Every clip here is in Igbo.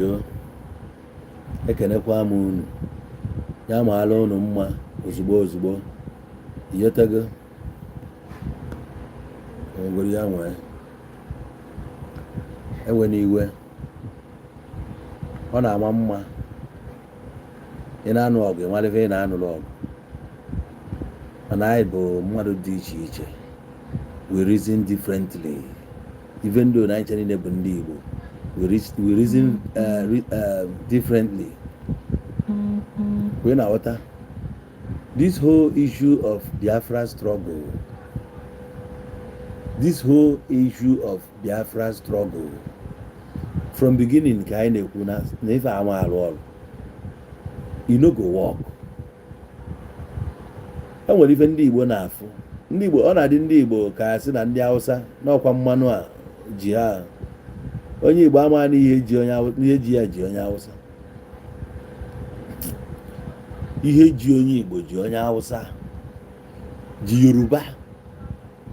Yo, ekenekwa m unu. Ya maala unu mma ozugbo iyotego ogori ya nwee ewe n'iwe ọ na-ama mma ị na-anụ ọgụ ịmalife ị na-anụrụ ọgụ mana anyị bụ mmadụ dị iche iche, we reason differently even though na anyị niile bụ ndị Igbo, we reason differently. We know what this whole issue of Biafra struggle, from beginning ka anyị na-ekwu na ife ama arụ ọrụ, you no go work. E nwere ife ndị Igbo na-afụ, ndị Igbo ọ na-adị ndị Igbo ka sị na ndị Hausa n'ọkwa mmanụ a ji ha, onye Igbo ama na ihe ji ya ji onye Hausa, ihe ji onye Igbo ji onye Hausa, ji Yoruba,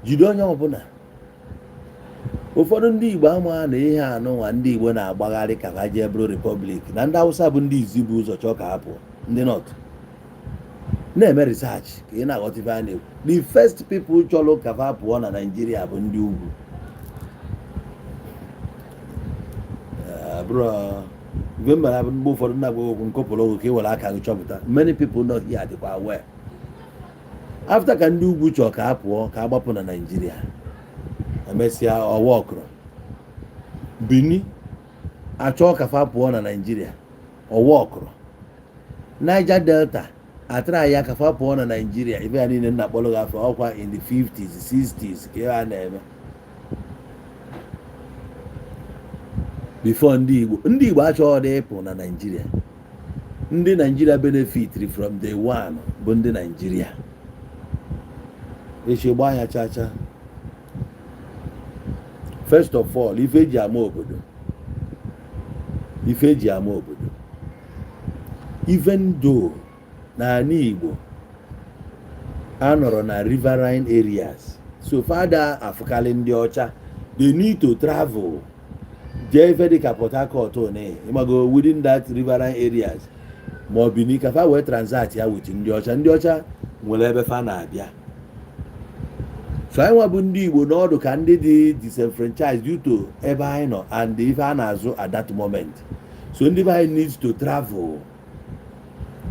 jide onye ọbụla. Ụfọdụ ndị Igbo ama na ihe anụnwa ndị Igbo na-agbagharị ka ha jee bụrụ Republic, na ndị Hausa bụ ndị izi bụ ụzọ chọọ ka ha pụọ, ndị North na-eme research ka ị na-aghọta ife a na-ekwu. The first people chọrọ ka ha pụọ na Nigeria bụ ndị ugwu. Mgbe m mara mgbe ụfọdụ na-agwa okwu nkọpụrụ okwu ka ị were aka gị chọpụta, many people not here dịkwa aware. After ka ndị ugwu chọọ ka ha pụọ ka ha gbapụ na Nigeria, emesịa ọwa ọkụrụ Bini achọọ ka ha pụọ na Nigeria, ọwa ọkụrụ Niger Delta atara ya ka ha pụọ na Nigeria. Ibe ya niile nna kpọrọ gị afọ ọkwa in the 50s 60s ka ha na-eme. Before ndị Igbo achọghị ịpụ na Nigeria. Ndị Nigeria benefitri from day one bụ ndị Nigeria. Echi gbaa ya chacha. First of all, ife eji ama obodo, even though na anyị Igbo anọrọ na riverine areas, so fada afụkalị ndị ọcha, they need to travel jee ife dịka Port Harcourt ịmago within that riverine areas, ma ọ Bini ka fa wee transact ya with ndị ọcha nwere ebe fa na-abịa. So anyị nwa bụ ndị Igbo n'ọdụ ka ndị dị disenfranchised due to ebe anyị nọ and ife a na-azụ at that moment. So ndị be anyị needs to travel,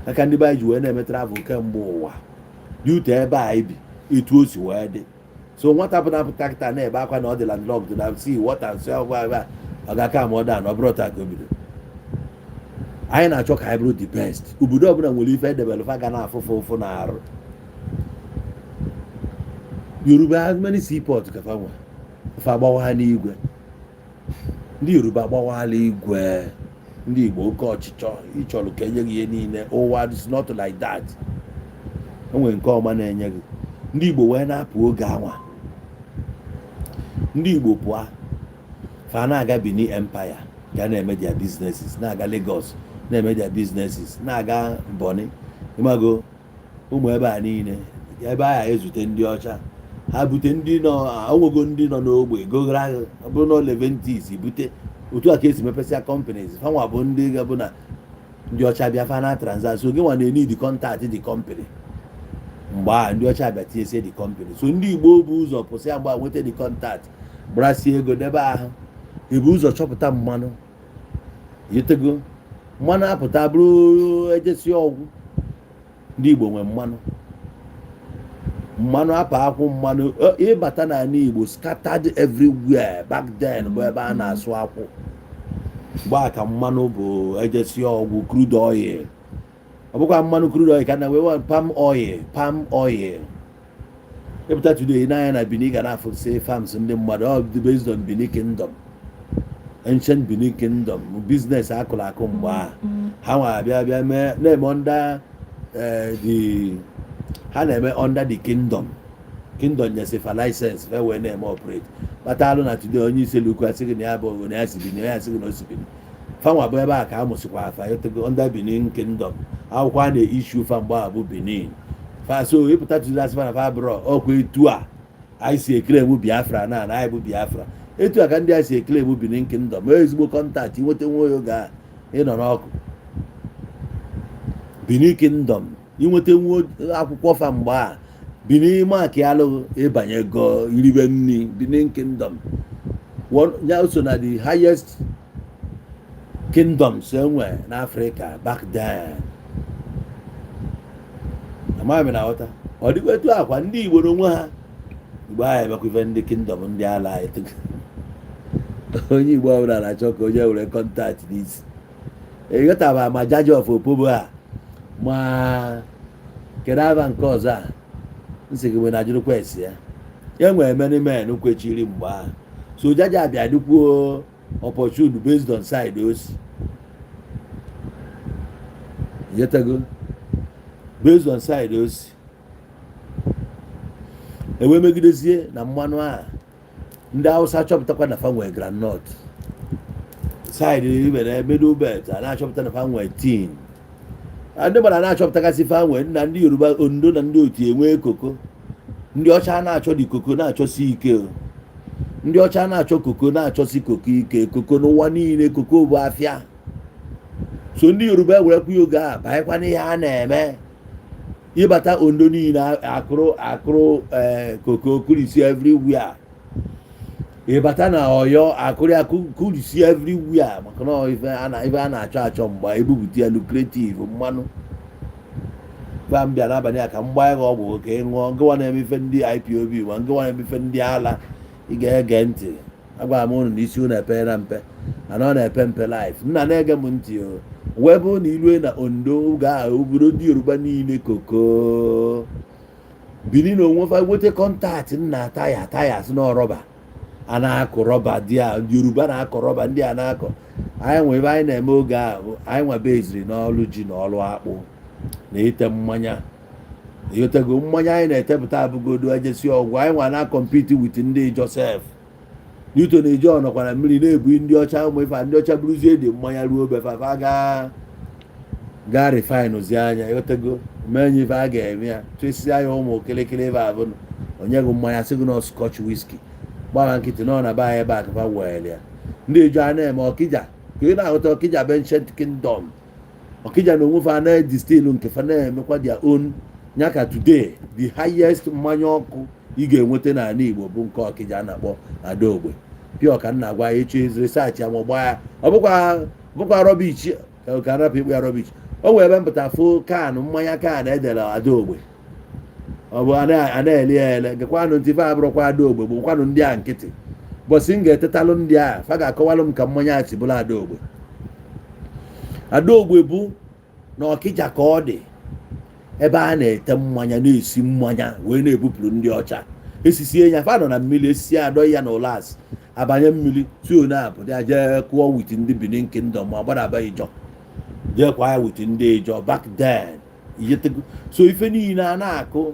aka ndị be anyị ji wee na-eme travel kemgbe ụwa due to ebe anyị bi etu o si wee dị. So nwata pụta kịta na-ebe akwa na ọ dị landlocked na sea water and so ọ ga-aka ama ọda na ọ bụrụ taa ka o bido. Anyị na-achọ ka anyị bụrụ the best. Obodo ọbụla nwere ife edebelufa ga na-afụfụ ụfụ na arụ. Yoruba has many seaports ka fa nwa fa gbawa ha n'igwe. Ndị Yoruba agbawala igwe, ndị Igbo oke ọchịchọ ịchọrọ ka enye gị ihe niile. Ụwa is not like that. Enwe nke ọma na-enye gị. Ndị Igbo wee na-apụ oge anwa. Ndị Igbo pụọ fa na-aga Benin Empire ga na-eme their businesses, na-aga Lagos na-eme their businesses, na-aga Bonny, ịmago ụmụ ebe a niile ebe a ezute ndị ọcha, ha bute ndị nọ onwego ndị nọ n'ogbe gogara bụrụ na Leventis bute otu a ka esi mepesịa companies fanwa bụ ndị ga-bụ na ndị ọcha bịa fa na transact. So gị nwa na-eni the contact the company, mgbe a ndị ọcha bịa tinyesie the company. So ndị Igbo bụ ụzọ pụsịa mgbe nweta the contact, gbarasie ego debe ahụ, ebu ụzọ chọpụta mmanụ, yetego mmanụ apụta bụrụ ejesi ọgwụ. Ndị Igbo nwe mmanụ apa akwụ, mmanụ ịbata n'ala Igbo scattered everywhere back then bụ ebe a na-asụ akwụ. Mgbe ka mmanụ bụ ejesi ọgwụ, crude oil. Ọ bụkwa mmanụ crude oil ka na wee palm oil. Ịpụta today n'anya na Benin ga na-afụ say farms ndị mmadụ all based on Benin Kingdom, ancient Benin Kingdom, business akụrụ akụ mgbe ha nwa bịa mee na-eme under ha na-eme under the kingdom nyesifa license fe wee na-eme operate. Kpata alụ na today onye isi lukwu asị gị na ya bụ na ya si Benin, ya asị gị na o si Benin. Fanwa bụ ebe a ka a mụsịkwa afa yotego under Benin Kingdom. Akwụkwọ a na-issue fa mgbe a bụ Benin fa. So ịpụta today asị fa na fa bụrụ ọkwa etu a anyị si ekele bụ Biafra na anyị bụ Biafra. Etu a ka ndị a si ekele bụ Benin Kingdom. Ezigbo kọntaktị nweta nwe oge a ịnọ n'ọkụ Benin Kingdom inweta nwa akwụkwọ fa mgbe a Benin maki alụghị ịbanye go iribe nri Benin Kingdom ya so na the highest kingdoms enwe n'Africa back then. Amaghị m na ghọta ọ dịkwa etu akwa ndị Igbo n'onwe ha Igbo ahụ emekwa ndị kingdom ndị ala anyị onye Igbo ọbụla na-achọ ka onye were kọntaktị n'isi ịghọtaba ma jaji of opobo a ma kedu aba nke ọzọ a nsị gị na ajụrụkwa esi ya nwere many men kwechiri mgbe ahụ so jaji abịa dịkwuo opportunity based on side osi yetago based on side osi ewe megidezie na mmanụ a ndị Hausa achọpụtakwa na fa nwee groundnut side ibe na middle belt a na-achọpụta na fa nwee tin ndị gbara na-achọpụtagasị fa nwee na ndị Yoruba Ondo na ndị Oti enwee koko ndị ọcha na-achọ dị koko na-achọsi ike ndị ọcha na-achọ koko na-achọsi koko ike koko n'ụwa niile koko bụ afịa so ndị Yoruba ewerekwa oge a banyekwa n'ihe a na-eme ịbata Ondo niile akụrụ koko kurisi everywhere ịbata na Ọyọ kurisi everywhere maka na ife a na-achọ achọ mgbe ebupụta ya lucrative mmanụ bịa n'abalị a ka mgba ya ọgwụ ka ị ṅụọ ngịwa na-eme ife ndị IPOB ma ngịwa na-eme ife ndị ala ị ga-ege ntị agwara m ụnụ na isi ụnụ epe na mpe ana ọ na-epe mpe life nna na-ege m ntị wee bụ na ilue na Ondo ga obodo ndị Yoruba niile koko Benin na onwe fa nweta kọntaktị nna taya si na rọba a na-akụ rọba dị a Yoruba na-akọ rọba ndị a na-akọ anyị nwe ebe anyị na-eme oge ahụ anyị nwa beziri n'ọlụ ji na ọlụ akpụ na ite mmanya ịghọtago mmanya anyị na-etepụta abụgodo ejesi ọgwụ anyị nwa na-akọmpiti wit ndị Joseph Newton eji ọnọkwa na mmiri na-ebu ndị ọcha ụmụ ife ndị ọcha buruzie dị mmanya ruo befafa gaa refinezie anya ịghọtago menye ife a ga-eme ya tụsisi anya ụmụ kịlịkịlị ebe abụ onye gụ mmanya sị gị na Scotch whisky gbara nkịtị nọ na be anyị ebe akụfa were ya ndị eji a na-eme Ọkịja ka ị na-ahụta Ọkịja bụ ancient kingdom Ọkịja na onwe fa na-edistil nke fa na-emekwa their own nya ka today the highest mmanya ọkụ ị ga-enweta n'ala Igbo bụ nke Ọkịja a na-akpọ Adaogbe pịọ ka nna gwa ya echi research ya ma gbaa ya ọ bụkwa rọbichi ka arapụ ikpe ya rọbichi o wee ebe mpụta fụ Kanu mmanya Kanu edere Adaogbe ọ bụ a na-ele ya ele gekwanụ ntị fa abụrụkwa Adaogbe bụkwanụ ndị a nkịtị bọsị m ga-etetalụ ndị a fa ga-akọwalụ m ka mmanya si bụrụ Adaogbe bụ na Ọkịja ka ọ dị ebe a na-ete mmanya na-esi mmanya wee na-ebupụrụ ndị ọcha esisie ya fa nọ na mmiri esisi adọ ya na ụlas abanye mmiri tuo na-apụ ya jee kụọ wit ndị Benin Kingdom ma gbadaba Ijọ jee kwa ya wit ndị Ijọ back then ijetego so ife niile a na-akụ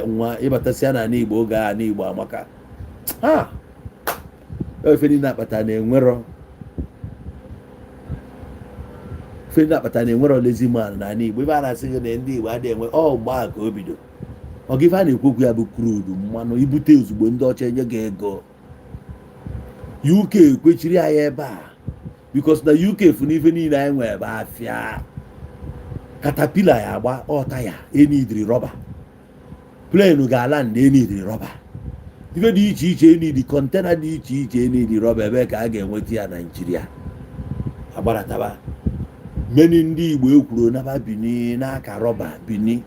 nwa ịbatasịa na n'Igbo oge a n'Igbo amaka ife niile akpata na-enwero lezi man na n'Igbo ife a na-asị gị na ndị Igbo adịghị enwe mgbe a ka o bido ọgịfe a na-ekwokwu ya bụ krudu mmanụ ibute ozugbo ndị ọcha enye gị ego UK ekwechiri anyị ebe a bikos na UK fụ n'ife niile anyị nwe ebe afịa katapila ya agba ọta ya enidiri rọba plenu ga-ala na enidiri rọba ife dị iche iche enidi kọntena dị iche iche enidi rọba ebe ka a ga-enweta ya Naijiria agbarataba meni ndị Igbo ekwuru naba Bini n'aka rọba Bini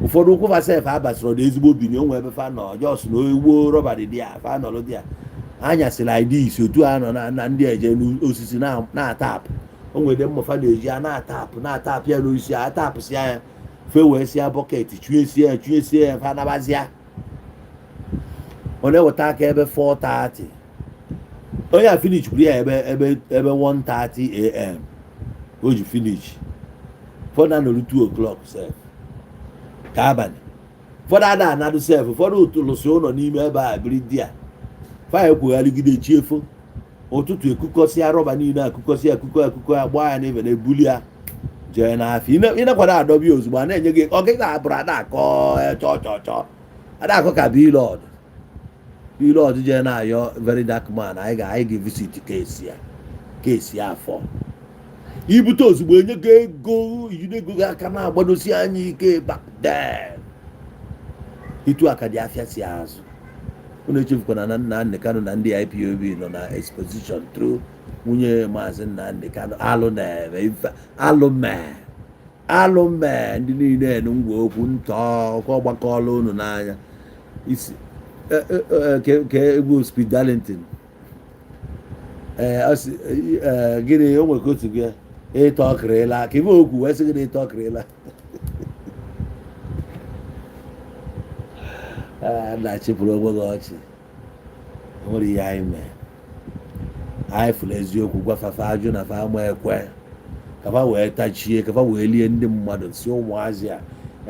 ụfọdụ ụkwụ fasef abasịrị na ezigbo Bini o nwee ebe fa nọ jos na ugbo rọba dị ya fa nọlụ dị ya anyasịrị idis otu a nọ na ndị eje n'osisi na-atapụ o nwere mmụfa na-eji ya na-atapụ ya n'osisi atapụsịa ya fe wee sịa bọket chunyesie ya fa nabazịa ọ na-eweta aka ebe 4:30 onye a finish kwuru ya ebe 1:30 AM o ji finish ụfọdụ anọrụ 2 o'clock sef ka abalị ụfọdụ ada anadụ sef ụfọdụ lụsị ụlọ n'ime ebe a biri di ya faya ekwogharịgide chiefo ụtụtụ ekukọsịa rọba niile akụkọ ya gbaa ya n'ebe na ebuli ya jee n'afịa ịnakwado adọbi ozugbo a na-enye gị ọkịka abụrụ adakọ chọọ adakọ ka bilọd jee na-ayọ very dark man anyị ga-visit kesi ya afọ ibute ozugbo enye gị ego ijide ego gị aka na-agbadosi anya ike back then. Itu aka dị afịa si azụ. Unu echefukwana na Nnamdi Kanu na ndị IPOB nọ na exposition through nwunye Mazi Nnamdi Kanu alụ na-eme ife alụ mee ndị niile ngwa okwu ntọ ọkọ ọgbakọọla unu n'anya isi ke egwu Speed Darlington gịnị o nwere otu gị ịtọ ọkịrịla ka ibe okwu wee sị gị na ịtọ ọkịrịla na-achịpụrụ onwe gị ọchị. Nwere ihe anyị mee anyị fụrụ eziokwu gwafafa ajụ na fa ama ekwe kafa wee tachie kafa wee lie ndị mmadụ si ụmụazị a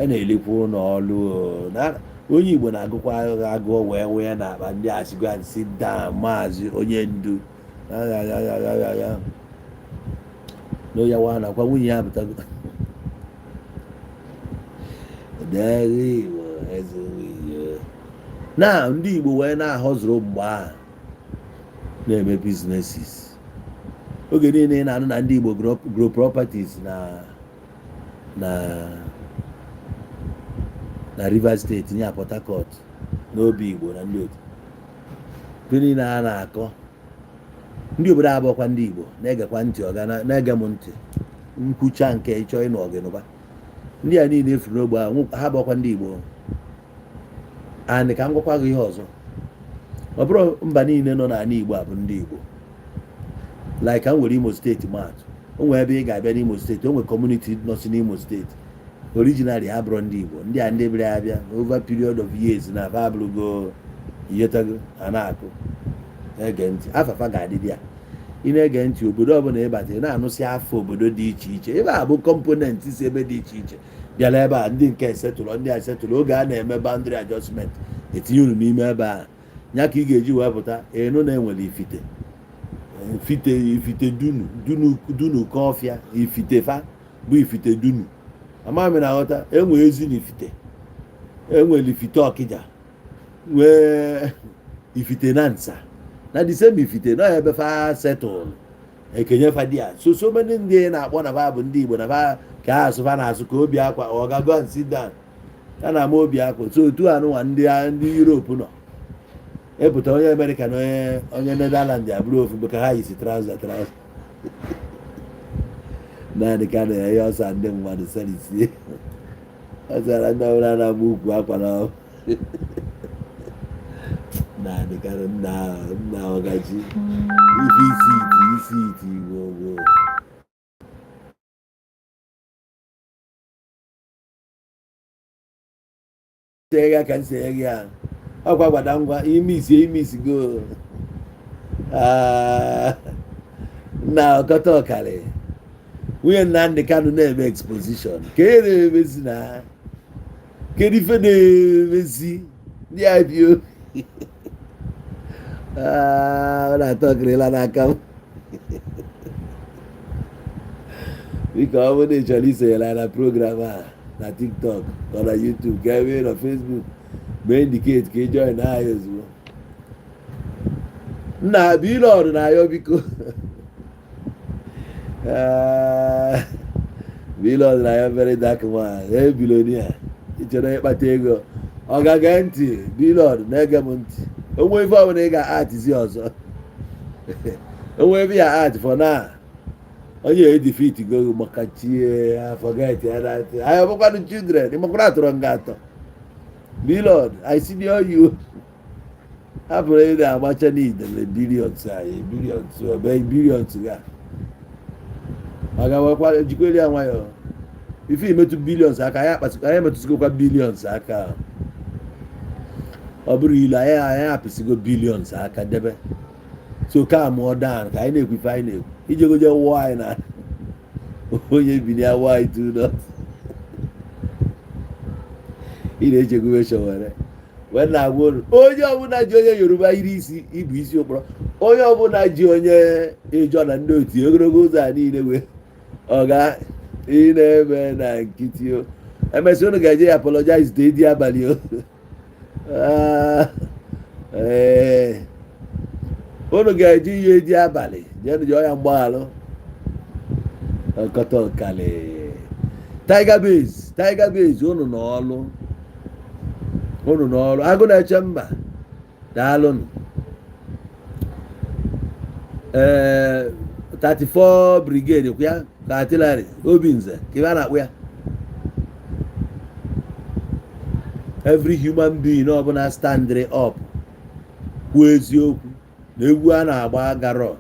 na-elekwa n'ọlụ na onye Igbo na-agụkwa agụọ wee nwee na-akpa ndị asịgwa si daa maazị onye ndu n'onye nwa nakwa nwunye ya pụtago na ndị Igbo wee na-ahọzụrụ mgbe ahụ na-eme businesses. Oge niile na-anụ na ndị Igbo grow properties na Rivers State nye Port Harcourt n'obi Igbo na ndị otu oge niile a na-akọ ndị obodo abụọkwa ndị Igbo na-egekwa ntị na-ege m ntị nkwucha nke ịchọ ịnụ ọgịnụba ndị a niile efuru n'ogbe ha abụọkwa ndị Igbo. Andị ka m gwakwa gị ihe ọzọ, ọ bụrụ mba niile nọ n'ala Igbo a bụ ndị Igbo. Like ka m were Imo steeti maatụ, o nwere ebe ị ga-abịa n'Imo steeti, o nwere community nọsi n'Imo steeti originally ha bụrụ ndị Igbo, ndị a ndị bịara abịa over period of years na aba abụrụgo iyetago a na-akụ ege ntị afafa ga-adịdị ya. Ị na-ege ntị obodo ọbụla ịbata ị na-anụsị afọ obodo dị iche iche, ebe a bụ component si ebe dị iche iche bịara ebe a ndị nke esetụlụ ndị esetụlụ oge a na-eme boundary adjustment etinye unu n'ime ebe a nya ka ị ga-eji wee pụta enu na-enwere ifite dunu kọfịa ifite fa bụ ifite dunu amami na aghọta. Enwe ezi na ifite enwere ifite Ọkịja nwee ifite na Nsa na the same ifite na ebe fa setụl ekenye fa dia so many ndị na-akpọ na fa bụ ndị Igbo na fa ka asụ fa na-asụ ka obi akwa ọgago and sit down a na-ama obi akwa. So otu anụnwa ndị Europe nọ epụta onye Amerịka na onye Netherlands abụrụ ofu mgbe ka ha yisi trouser naanị ka na-enye ọsa ndị mmadụ serisie ọsara ndị ọbụla na-agba ukwu akwa na naanị ka nna ọgachi ife isi iti Igbo ga ka nsi gị a ọkwa gbada ngwa ime go na ọkọta ọkarị nwunye Nnamdi Kanu na-eme exposition ka e na-emezi na kedu ife na-emezi ndị IPO ọ na-atọ ọkịrịla n'aka m biko ọ bụrụ na ị chọrọ isonyela na program a na TikTok ọ na YouTube ka ebe na Facebook mee indicate ka ị join anyị ozugbo. Nna Bilọd na-ayọ biko Bilọd na-ayọ very dark man bilonia ị chọrọ ịkpata ego ọ ga-ege ntị Bilọd na-ege m ntị. Onwe ife ọbụla ị ga-artizi ọzọ onwe ebe ya art for now onye edifit go maka chie forget ya that anyị ọbụkwanụ children ịmakwara atụrụ nga atọ Bilọd I senior you hapụrụ ị na-agbacha n'idele billions anyị billions ga ọ ga-nwekwa jikwere ya nwayọ ife imetụ billions aka anyị metụsigokwa billions aka ọ bụrụ ilu anyị apịsịgo billions aka debe so ka mụọ dan ka anyị na-ekwu ife anyị na-ekwu ijegoje wụọ anyị na onye bini ya wụọ anyị tudọ ị na-echegbuwe showere wee na-agwa olu onye ọbụla ji onye Yoruba yiri isi ibu isi okpọrọ onye ọbụla ji onye ịjọ na ndị otu ogologo ụzọ a niile wee ọ ga ị na-eme na nkịtị o emesị unu ga-eje ya apologize to edi abalị o unu ga-eji ihe edi abalị jee jụọ ya mgbaghalụ Nkọta ọkali Tiger Base unu n'ọlụ agụ na-eche mba daalụnụ 34 brigade kwa ka artillery Obinze ka ebe a na-akpụ ya every human being ọbụla standing up kwuo eziokwu na egwu a na-agba garọ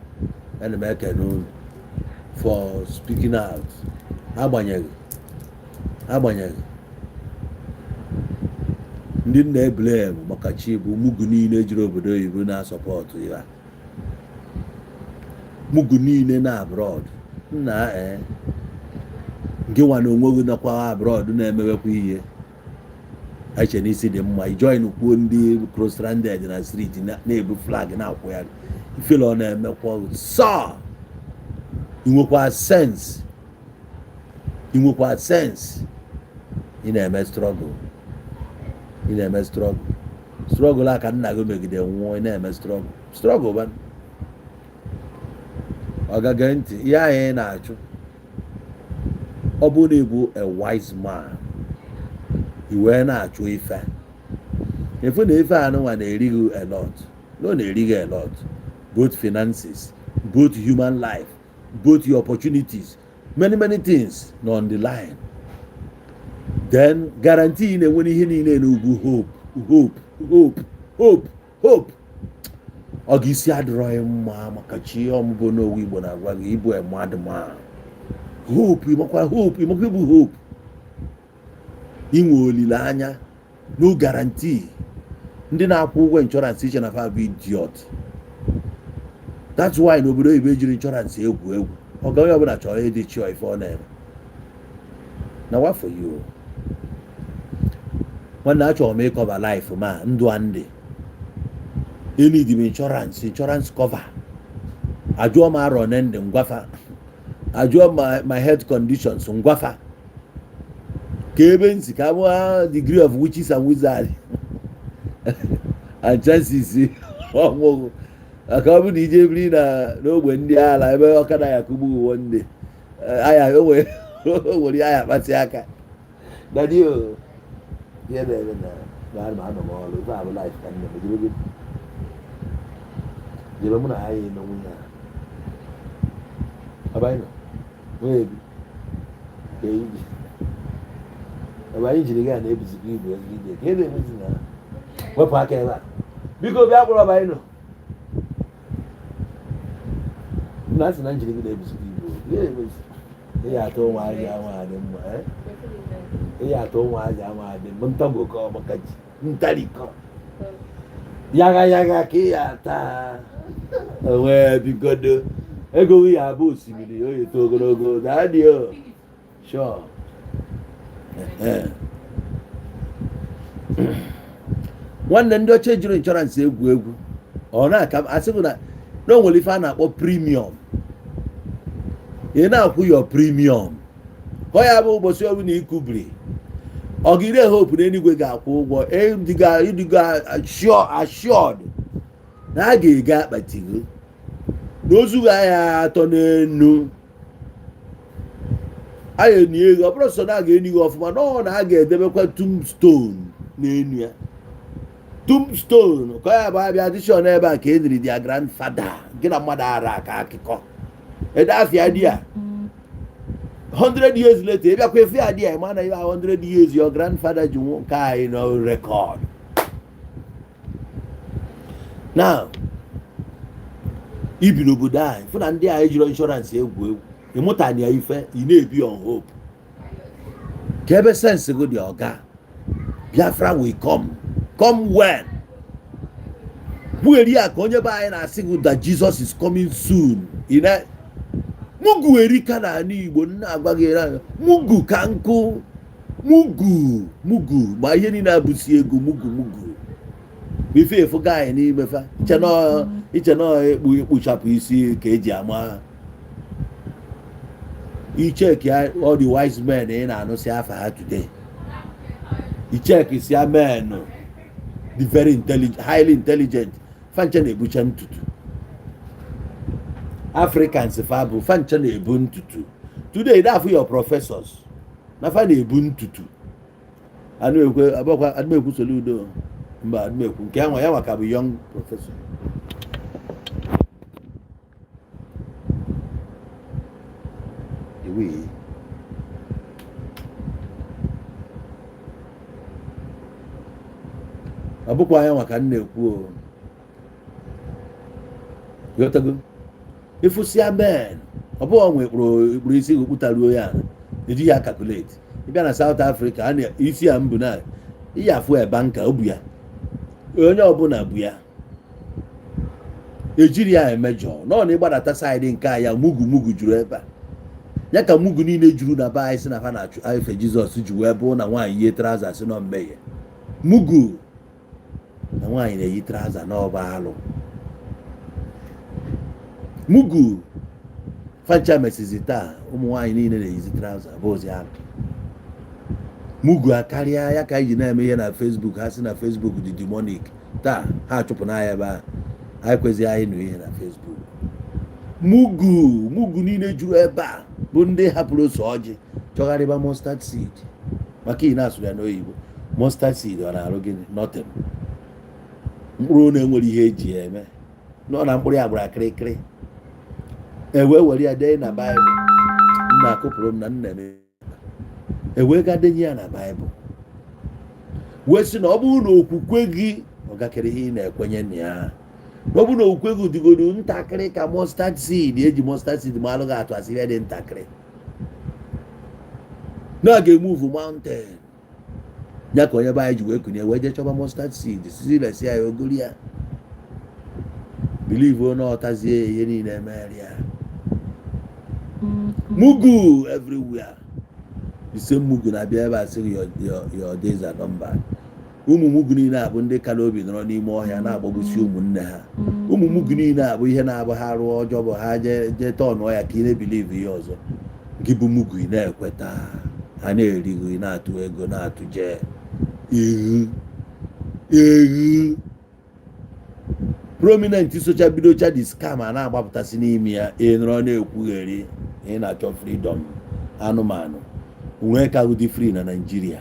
ana m ekene unu for speaking out agbanyeghị ndị na-eblem maka chi bụ mugu niile jiri obodo oyibo na-asọpọtụ ya mugu niile na abroad nna nke nwa na onwe gị nakwa abroad na-emewekwa ihe eche n'isi dị mma ijoin kwuo ndị cross-stranded na street na-ebu flag na-akwụ ya ifele ọ na-emekwa sọ inwekwa sense ị na-eme struggle aka nna gị megide nwụọ ị na-eme struggle ba ọgage ntị ihe anyị na-achụ ọ bụrụ na ịbụ a wise man iwe na-achụ ife efu na ife anụnwa na-erighị a lot no na-erighị a lot both finances both human life both your opportunities many things nọ on the line then guarantee na-enwere ihe niile n'ugwu hope ọ ga-isi adịrọghị mma maka chi ọmụbụ n'owu Igbo na-agwa gị ịbụ mmadụ ma hope ịmakwa ịbụ hope inwe olileanya no guarantee ndị na-akwụ ụgwọ insurance iche na fa bụ idiot that's why n'obodo oyibo ejiri insurance egwu ọ ga onye ọbụla chọrọ ịdị chịọ ife ọ na-eme na what for you nwanne achọrọ m ịkọva life ma ndụ ndị need m insurance cover ajụọ m arọ nende ngwafa ajụọ my health conditions ngwafa ka ebe nsi ka bụ degree of witches and wizards and chances ọmụgwụ aka ọ bụ na ije biri n'ogbe ndị ala ebe ọkada ya kugbu uwe ndị aya o nwere aya kpatị aka dadio ihe na-eme na anọ m ọrụ ife abụ life ka nne m jebe mụ na ya yi n'onwe ya abayị nọ nwee bi ka iji ebe anyị jiri gaa na-ebuzikwa ibu ezigide ka ebe emezi na wepụ aka ebe a biko bịa kpọrọ abayị nọ nna asị na njiri gị na-ebuzikwa ibu ihe emezi ihe atọ ụmụazị ama adị mma ihe atọ ụmụazị ama adị mma ntọgokọ maka ji ntarikọ yaga ka ị ya ata onwe bigodo ego ya abụ osimiri oyi to ogologo dadio sure nwanne ndị ọcha jiri insurance egwu ọ na-aka asịgụ na o nwere ife a na-akpọ premium ị na-akwụ your premium ọ ya bụ ụbọchị ọrụ na ikubiri ọgire hope na enigwe ga-akwụ ụgwọ ịdịga assured na a ga-ege akpatigo n'ozughị anya atọ n'enu anya eni ego ọ bụrụ sọ na a ga-enighị ọfụma nọ na a ga-edebekwa tombstone n'enu ya tombstone ka ya bụ abịa adishọn ebe a ka ediri dia grandfather gị na mmadụ ara aka akụkọ ede afịa di ya 100 years later ịbịakwa efe adị ya mana ya 100 years your grandfather ji nke anyị no record now ibi n'obodo anyị fụ na ndị anyị jiri insurance egwu ịmụtani ya ife ị na-ebi on hope ka ebe sense go dị ọga Biafra will come when bugheri ya ka onye be anyị na-asị gị that Jesus is coming soon mugu erika na ala Igbo nna agwaghị anya mugu ka nkụ mugu ma ihe niile abụsi ego mugu ife efu gaanyị n'ime fa iche na ekpuchapụ isi ka eji ama icheki all the wise men ị na-anụsị afa ha today icheki si men the very intelligent highly intelligent fanche na-ebucha ntutu Africans fa bụ fancha na-ebu ntutu today that for your professors nafa na-ebu ntutu adịmekwu Soludo mba adịmekwu nke anwa ya maka bụ young professor iwe abụkwa ya maka na-ekwu yotago ifusi amen ọ bụ onwe kpụrụ isi okputaruo ya eji ya calculate ịbịa na South Africa a na isi ya mbụ na ihe afụ ebe nka o bu ya onye ọbụla bu ya ejiri ya emejọ nọ na ịgbadata saịdị nke ya mugu juru ebe a ya ka mugu niile juru na be anyị si na fa na-achụ ife Jizọs ji wee bụ na nwaanyị ihe traza si nọ mmehie mugu na nwaanyị na-eyi traza n'ọba alụ mugu fancha mesizi taa ụmụ nwaanyị niile na-eyizi traza bụ ozi alụ mugu akarịa ya ka anyị ji na-eme ihe na Facebook ha si na Facebook dị demonic taa ha achụpụ n'anya ebe a anyị kwezi anyị nụ ihe na Facebook mugu niile juru ebe a bụ ndị hapụrụ ose ọjị chọgharịba mustard seed maka ị na-asụ ya n'oyibo mustard seed ọ na-arụ gịnị nothing mkpụrụ na-enwere ihe eji ya eme nọ na mkpụrụ ya gbara kịrịkịrị ewee were ya dee na Baịbụl nna akụpụrụ m na nna m ewee ga denye ya na Baịbụl wee sị na ọ bụrụ na okwukwe gị ọ gakịrị ihe ị na-ekwenye na ya ọ bụrụ na okwukwe gị dịgodo ntakịrị ka mustard seed eji mustard seed ma alụ ga-atụ asị ihe dị ntakịrị na a ga-emuvu mountain ya ka onye be anyị ji wee kunye wee jee chọba mustard seed sizi resi ya ogori ya believe ọ na ọtazie ihe niile emegharị ya mugu everywhere the same mugu na-abịa ebe a sị your days are numbered ụmụ mugu niile a bụ ndị ka n'obi nọrọ n'ime ọhịa na-agbagbusi ụmụnne ha ụmụ mugu niile a bụ ihe na-abụ ha rụọ ọjọọ bụ ha jee tọnụọ ya ka ị na-ebilive ihe ọzọ gị bụ mugu ị na-ekweta ha na-erigo ị na-atụ ego na-atụje eghu prominent socha bidocha di scam a na-agbapụtasị n'ime ya ị nọrọ na-ekwugheri ị na-achọ freedom anụmanụ nwee kagudi free na Naịjirịa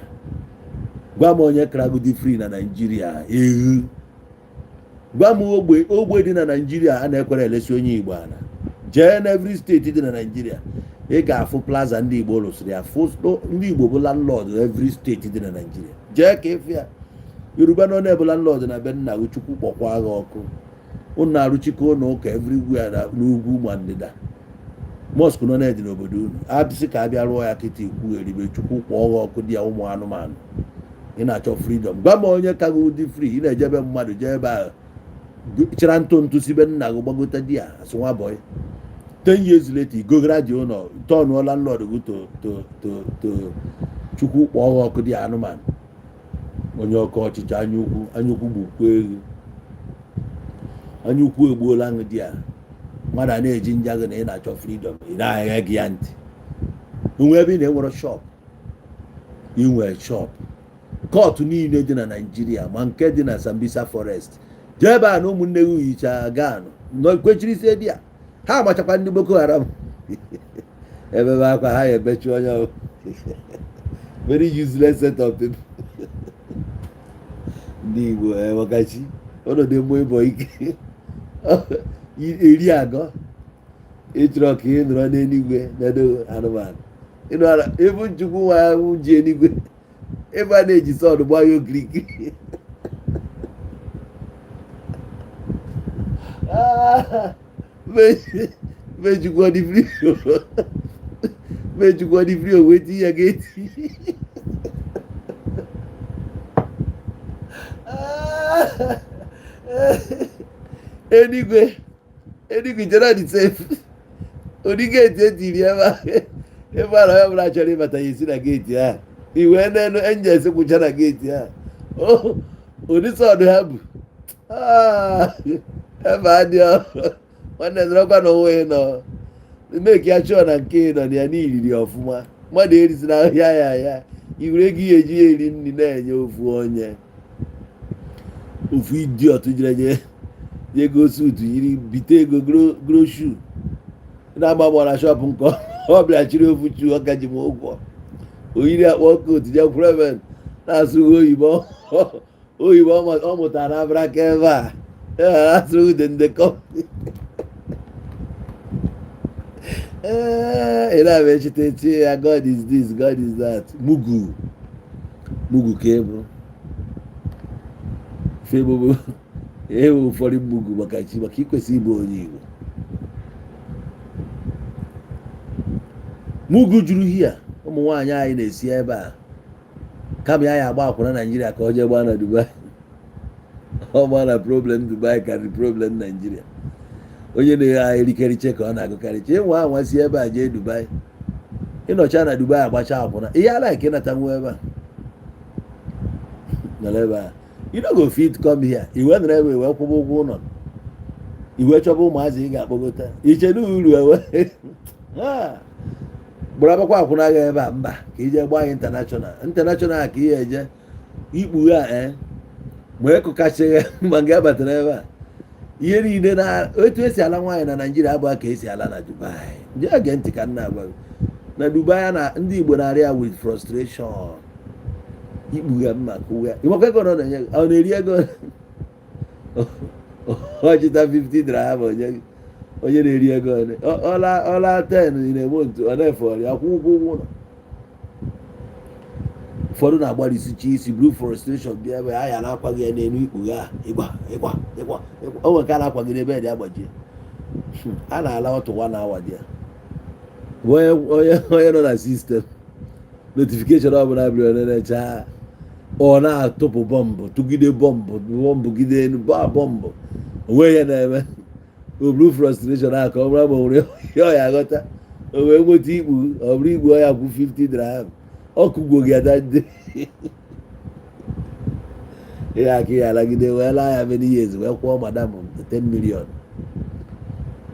gwa m onye kragudi free na Naịjirịa eghu gwa m ogbe dị na Naịjirịa a na-ekwere elesi onye Igbo ana jee na every steeti dị na Naịjirịa ị ga-afụ plaza ndị Igbo rụsịrị ya ndị Igbo bụ landlord every steeti dị na Naịjirịa jee ka efu ya Yoruba nọ na-ebu landlord na be nna Chukwu kpọkwa agha ọkụ unu na-arụchikọ ụlọ ụka everywhere n'ugwu ma ndịda mosque nọ na-edi n'obodo unu abịsị ka abịa rụọ ya kịta ikwu eribe Chukwu kpọọ agha ọkụ dị ya ụmụ anụmanụ ị na-achọ freedom gwa m onye ka gị ụdị free ị na-ejebe mmadụ jee ebe a chịra ntụ sibe nna gị gbagote di ya asị nwa bọyị 10 years later igogara dị ụlọ tọnụọ landlord gị to Chukwu kpọọ agha ọkụ dị ya anụmanụ onye ọkọ ọchịchị anyaukwu gbukwa egwu anyaukwu egbuola aṅụ di ya mmadụ a na-eji njagụ na ị na-achọ freedom ị na-agha gị ya ntị onwe ebe ị na-enwere shop inwe shop kọtụ niile dị na Naịjirịa ma nke dị na Sambisa forest jee ebe a na ụmụnne gị hicha ganụ kwechiri isi di ya ha amachakwa ndị Boko Haram ebebe akwa ha ebechi onye very useless set of people ndị Igbo wakachi ọnọdụ mgbe ịbọ ike eri agọ ịchọrọ ka ị nọrọ n'eluigwe nedo anụmanụ ịbụ Chukwu nwa ahụ ji eluigwe ebe a na-eji sọdụ gbaa ya okirikiri mejukwa dị fri oweti ya ga-eti enigwe jere dị safe ụdị geeti etiri ebe a na ya bụla chọrọ ịbata ya esi na geeti ha iwe n'elu enjels kwụcha na geeti ha ụdị sọdụ ha bụ ebe adị nwanne nọrọkwa na onwe nọ meki ya chọọ na nke nọ na ya n'iriri ọfụma mmadụ erisi na ahịa ya iwere ego ihe eji ya eri nri na-enye ofu onye ofu idiot jere ego sutu yiri bite ego groshu na-agba gbara shọpụ nke ọ bịara chiri ofuchu ọ gaji m ụgwọ oyiri akpọ kotu je kwureven na-asụghị oyibo ọ mụtara na abraka ebe a asụghị ude ndekọ ị na-abịa echite tie ya God is this, God is that. Mugu ka ebu febobo ewe ụfọdụ mugu maka chi maka ikwesị ịbụ onye Igbo. Mugu juru hia ụmụ nwaanyị anyị na-esi ebe a kama ya agba akwụna Naijiria ka ọ jee gbaa na Dubai. Ọ gbaa na problem Dubai karịrị problem Naijiria. Onye na-erikeriche ka ọ na-agụkarịcha ịnwa anwa si ebe a jee Dubai ịnọcha na Dubai agbacha akwụna ihe ala nke natanwu ebe a nọrọ ebe a you no go fit come here iwe nọrọ ebe wee kwụba ụgwọ ụlọ iwe chọba ụmụazị ị ga-akpọgota iche na uru ewe gbara agbakwa akwụna agha ebe a mba ka ije gbaa international ka ihe eje ikpughe a ma ekụkachighị mgbe nga batara ebe a ihe niile na otu esi ala nwaanyị na Naịjirịa abụọ ka esi ala na Dubai. Jee gee ntị ka nna agwa na Dubai na ndị Igbo na-arịa with frustration ikpughe mma kụwa ịmakwa ego ọ na-enye ọ na-eri ego ọjịta 50 dirham onye na-eri ego ọla 10 na-eme ntu ọ na-efe ọrịa akwụ ụgwọ ụlọ. Ụfọdụ na-agbalịsicha isi blue frustration bịa ebe a ya na-akwaghị ya n'elu ikpughe a ịgba o nwere ka a na-akwagide ebe dị agbajie a na-ala ọtụwa na awa dị ya onye nọ na sistem notifikeshọn ọbụla bịara na-enecha ọ na-atụpụ bọmbụ tụgide bọmbụ gide elu bọmbụ onwe ya na-eme o blue frustration a ka ọ bụla ma o nwere ọ ya aghọta o wee nweta ikpu ọ bụrụ igbu ọ ya kwụ 50 dirham ọkụgwo gị ada ndị ihe aka ya alagide wee laa ya many years wee kwụọ madam 10 million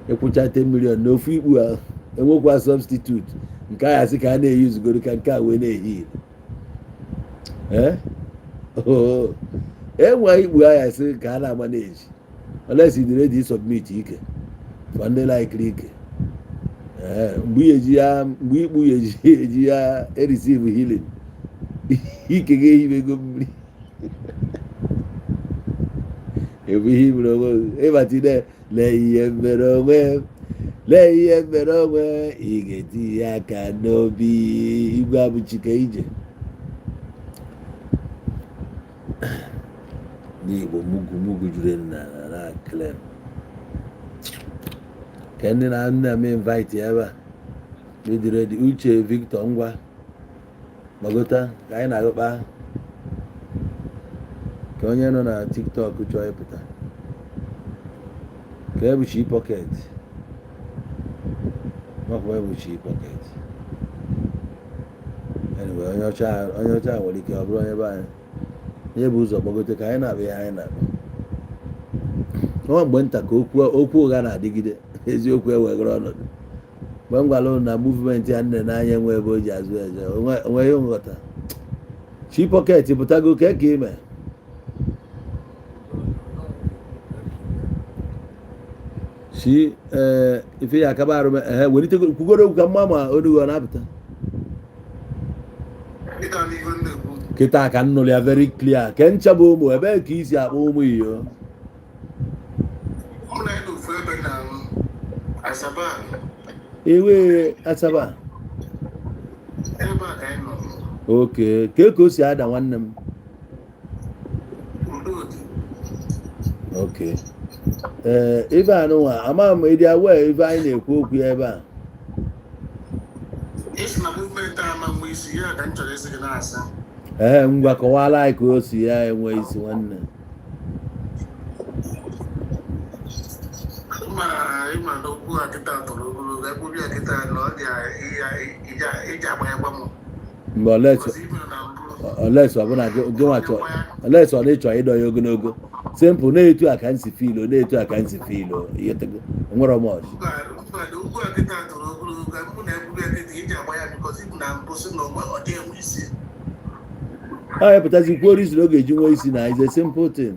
ịkwụcha 10 million n'ofu ikpu ahụ enwekwa substitute nke ahụ asị ka a na-eyuzugoro ka nke a wee na-ehi enwe ikpu ahụ asị ka a na-ama na-eji unless you ready submit ike for ndị laikiri ike mgbe ikpu ya eji ya receive healing ike ga-ehibe ego mmiri ebu ihe mere onwe ịbatide lee ihe mere onwe ị ga-eti ya aka n'obi igwe abụchike ije n'Igbo mugu juru na klem ka ndị na nna m invite ebe a mediredi Uche Victor ngwa gbagota ka anyị na-agụkpa ka onye nọ na TikTok chọọ ịpụta ka ebuchi pocket makwa ebuchi pocket anyway onye ọcha nwere ike ọ bụrụ onye be anyị onye bụ ụzọ gbagote ka anyị na-abịa ihe anyị na-akpa nwa mgbe nta ka okwu ụgha na-adịgide eziokwu ewegara ọnọdụ mgbe m gwara na movement ya nne n'anya enwe ebe o ji azụ eje onweghị nghọta chi pocket pụtago ka ime chi ife ya akaba arụ welite kwugoro okwu ka mma ma Odogwu ọ na-apụta kịta ka nnụrụ ya very clear ke ncha bụ ụmụ ebe ka isi akpọ ụmụ iyo ewe Asaba oke ka o si ada nwanne m oke ebe a nụnwa ama m ịdị awa ebe anyị na-ekwu okwu ya ebe a ngwa kọwala anyị ka o si ya enwe isi nwanne mgbe oles ọbụla oles ọ na-ịchọ ịdọ ya ogologo simple na-etu aka nsi filo na-etu aka nsi filo nwere ọmọch ọ ya pụtazi kwuo reason ọ ga-eji nwe isi na is a simple thing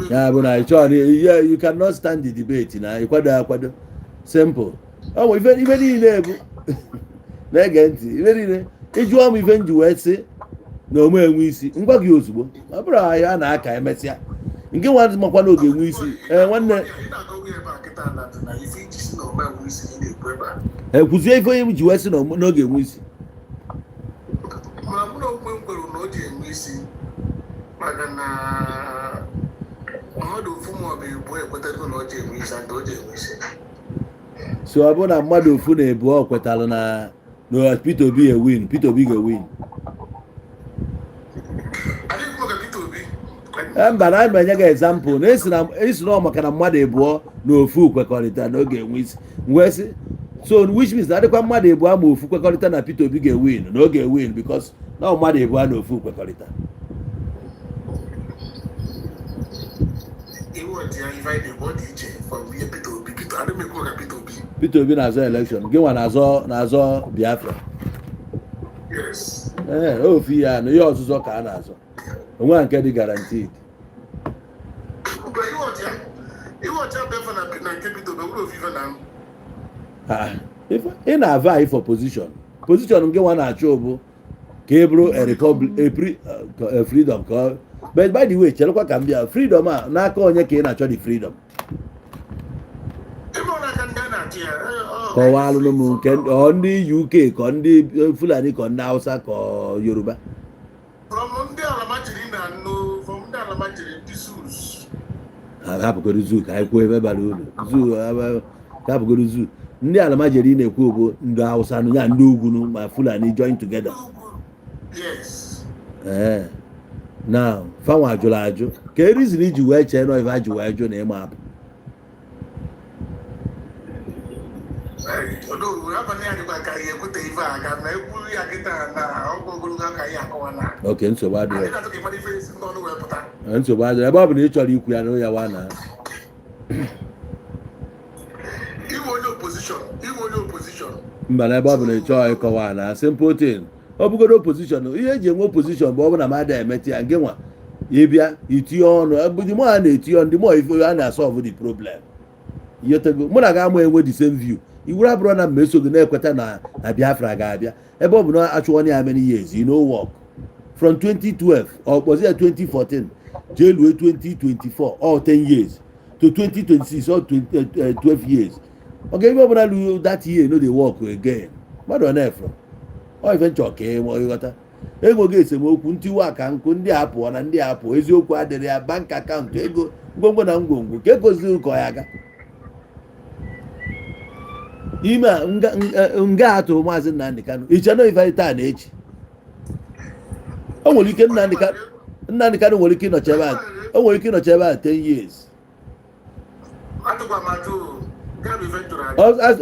Yeah, but I yeah, you cannot stand the debate now. Ikwado. Simple. Oh, even in there. Na-ege ntị ife niile ịjụọ m ife nji wee sị na ome enwe isi ngwa gị ozugbo ọ bụrụ anyị a na-aka emesịa nke nwa makwa na oge enwe isi nwanne ekwuzie ife onye m ji wee sị n'oge enwe isi maka na mmadụ ofu maọbụ ebu ekwetago na o ji enwe isi and o ji enwe isi so ọ bụrụ na mmadụ ofu na ebu ọ kwetalụ na Peter Obi ga-win Peter Obi ga-win mba na ana enye gị example na esi na maka na mmadụ ebuọ na ofu kwekọrịta na oge enwe isi wee sị so which means na adịkwa mmadụ ebuọ ma ofu kwekọrịta na Peter Obi ga-win na oge win because na mmadụ ebuọ na ofu kwekọrịta Peter Obi na-azọ election gị nwa na-azọ Biafra ofu ya na ihe ọzụzọ ka a na-azọ onwe nke dị guaranteed ị na-ava for position gị nwa na-achọ bụ ka e bụrụ a freedom ka but by the way cherekwa ka m bịa freedom a n'aka onye ka ị na-achọ the freedom kọwalụnụ m nke ndị UK ka ndị Fulani ka ndị Hausa ka Yoruba hapụgoro zoo ka anyị kwuo ebe bara uru hapụgoro zoo ndị alamajiri na-ekwu bụ ndị Hausa ya ndị ugwu ma Fulani join together now fanwa ajụrụ ajụ ka reason iji wee chee na ife ajụ wee jụ na ịma apụ oke nsogbu adịghị ebe ọ bụ na ị chọrọ ikwu ya na ya wa na mba na ebe ọ bụ na ị chọọ ịkọwa na simple thing ọ bụgodo opposition ihe eji enwe opposition bụ ọ bụ na mmadụ emeti ya nke nwa ịbịa itinye ọnụ ndị mụ ha na-etinye ọnụ ndị mụ ife a na-asolve the problem yotego mụ na ga-ama enwe the same view iwuru abụrụ na mmeso gị na-ekweta na Biafra ga-abịa ebe ọ bụ na achụọ ya many years you know work from 2012 ọ kpọzi ya 2014 jee lue 2024 all 10 years to 2026 all 12 years ọ ga-ebe ọ bụla lu that year no dey work again mmadụ ọ na-efro ọ ife nchọ ka ịghọta enweghị esemokwu ntiwa aka nkụ ndị apụọ na ndị apụ eziokwu adịrị ya bank akaụntụ ego ngwongwo na ngwongwo ka egozi ụkọ ya aga ime nga atụrụ maazị Nnamdi Kanu ichena ife taa na echi o nwere ike Nnamdi Kanu nwere ike ịnọchi ebe a 10 years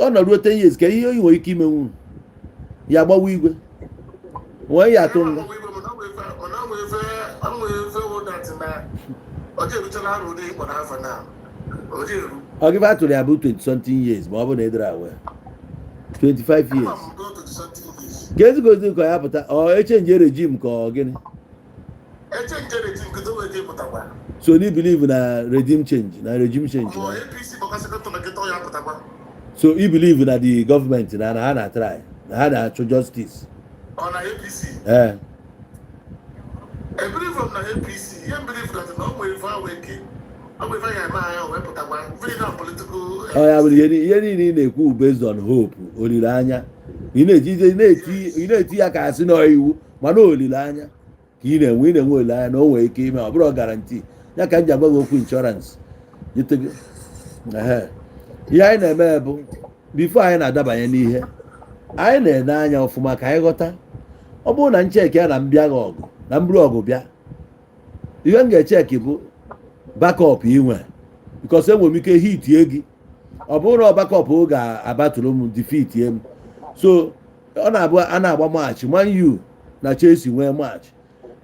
ọ nọ ruo 10 years ka ihe oyi nwere ike imenwu ya gbawa igwe nwee ya atụ nga ọ gịbe atụrụ ya bụ 20 something years ma ọ bụ na edere awe 25 years ka ezigozi ka ya pụta ọ echenji regime ka ọ gịnị so ni believe na regime change so you believe na the government na ha na try na ha na-achọ justice on APC I believe from the APC you believe that no way far away ya bụrụ ihe niile ị na-ekwu based on hope olileanya ị na-eti ya ka asị n'iwu mana olileanya ka ị na-enwe olileanya na o nwere ike ime ọ bụrụ garanti ya ka m ji agwa gị okwu insurance ihe anyị na-eme bụ bifo anyị na-adabanye n'ihe anyị na-ene anya ọfụma ka anyị ghọta ọ bụrụ na ncheki ya na mbịa gị ọgụ na mbụrụ ọgụ bịa ihe m ga-echeki bụ backup inwe because enwere m ike hitie gị ọ bụrụ na backup ga-abatụrụ m defeat m so ọ na-abụ a na-agba match Man U na Chelsea nwee match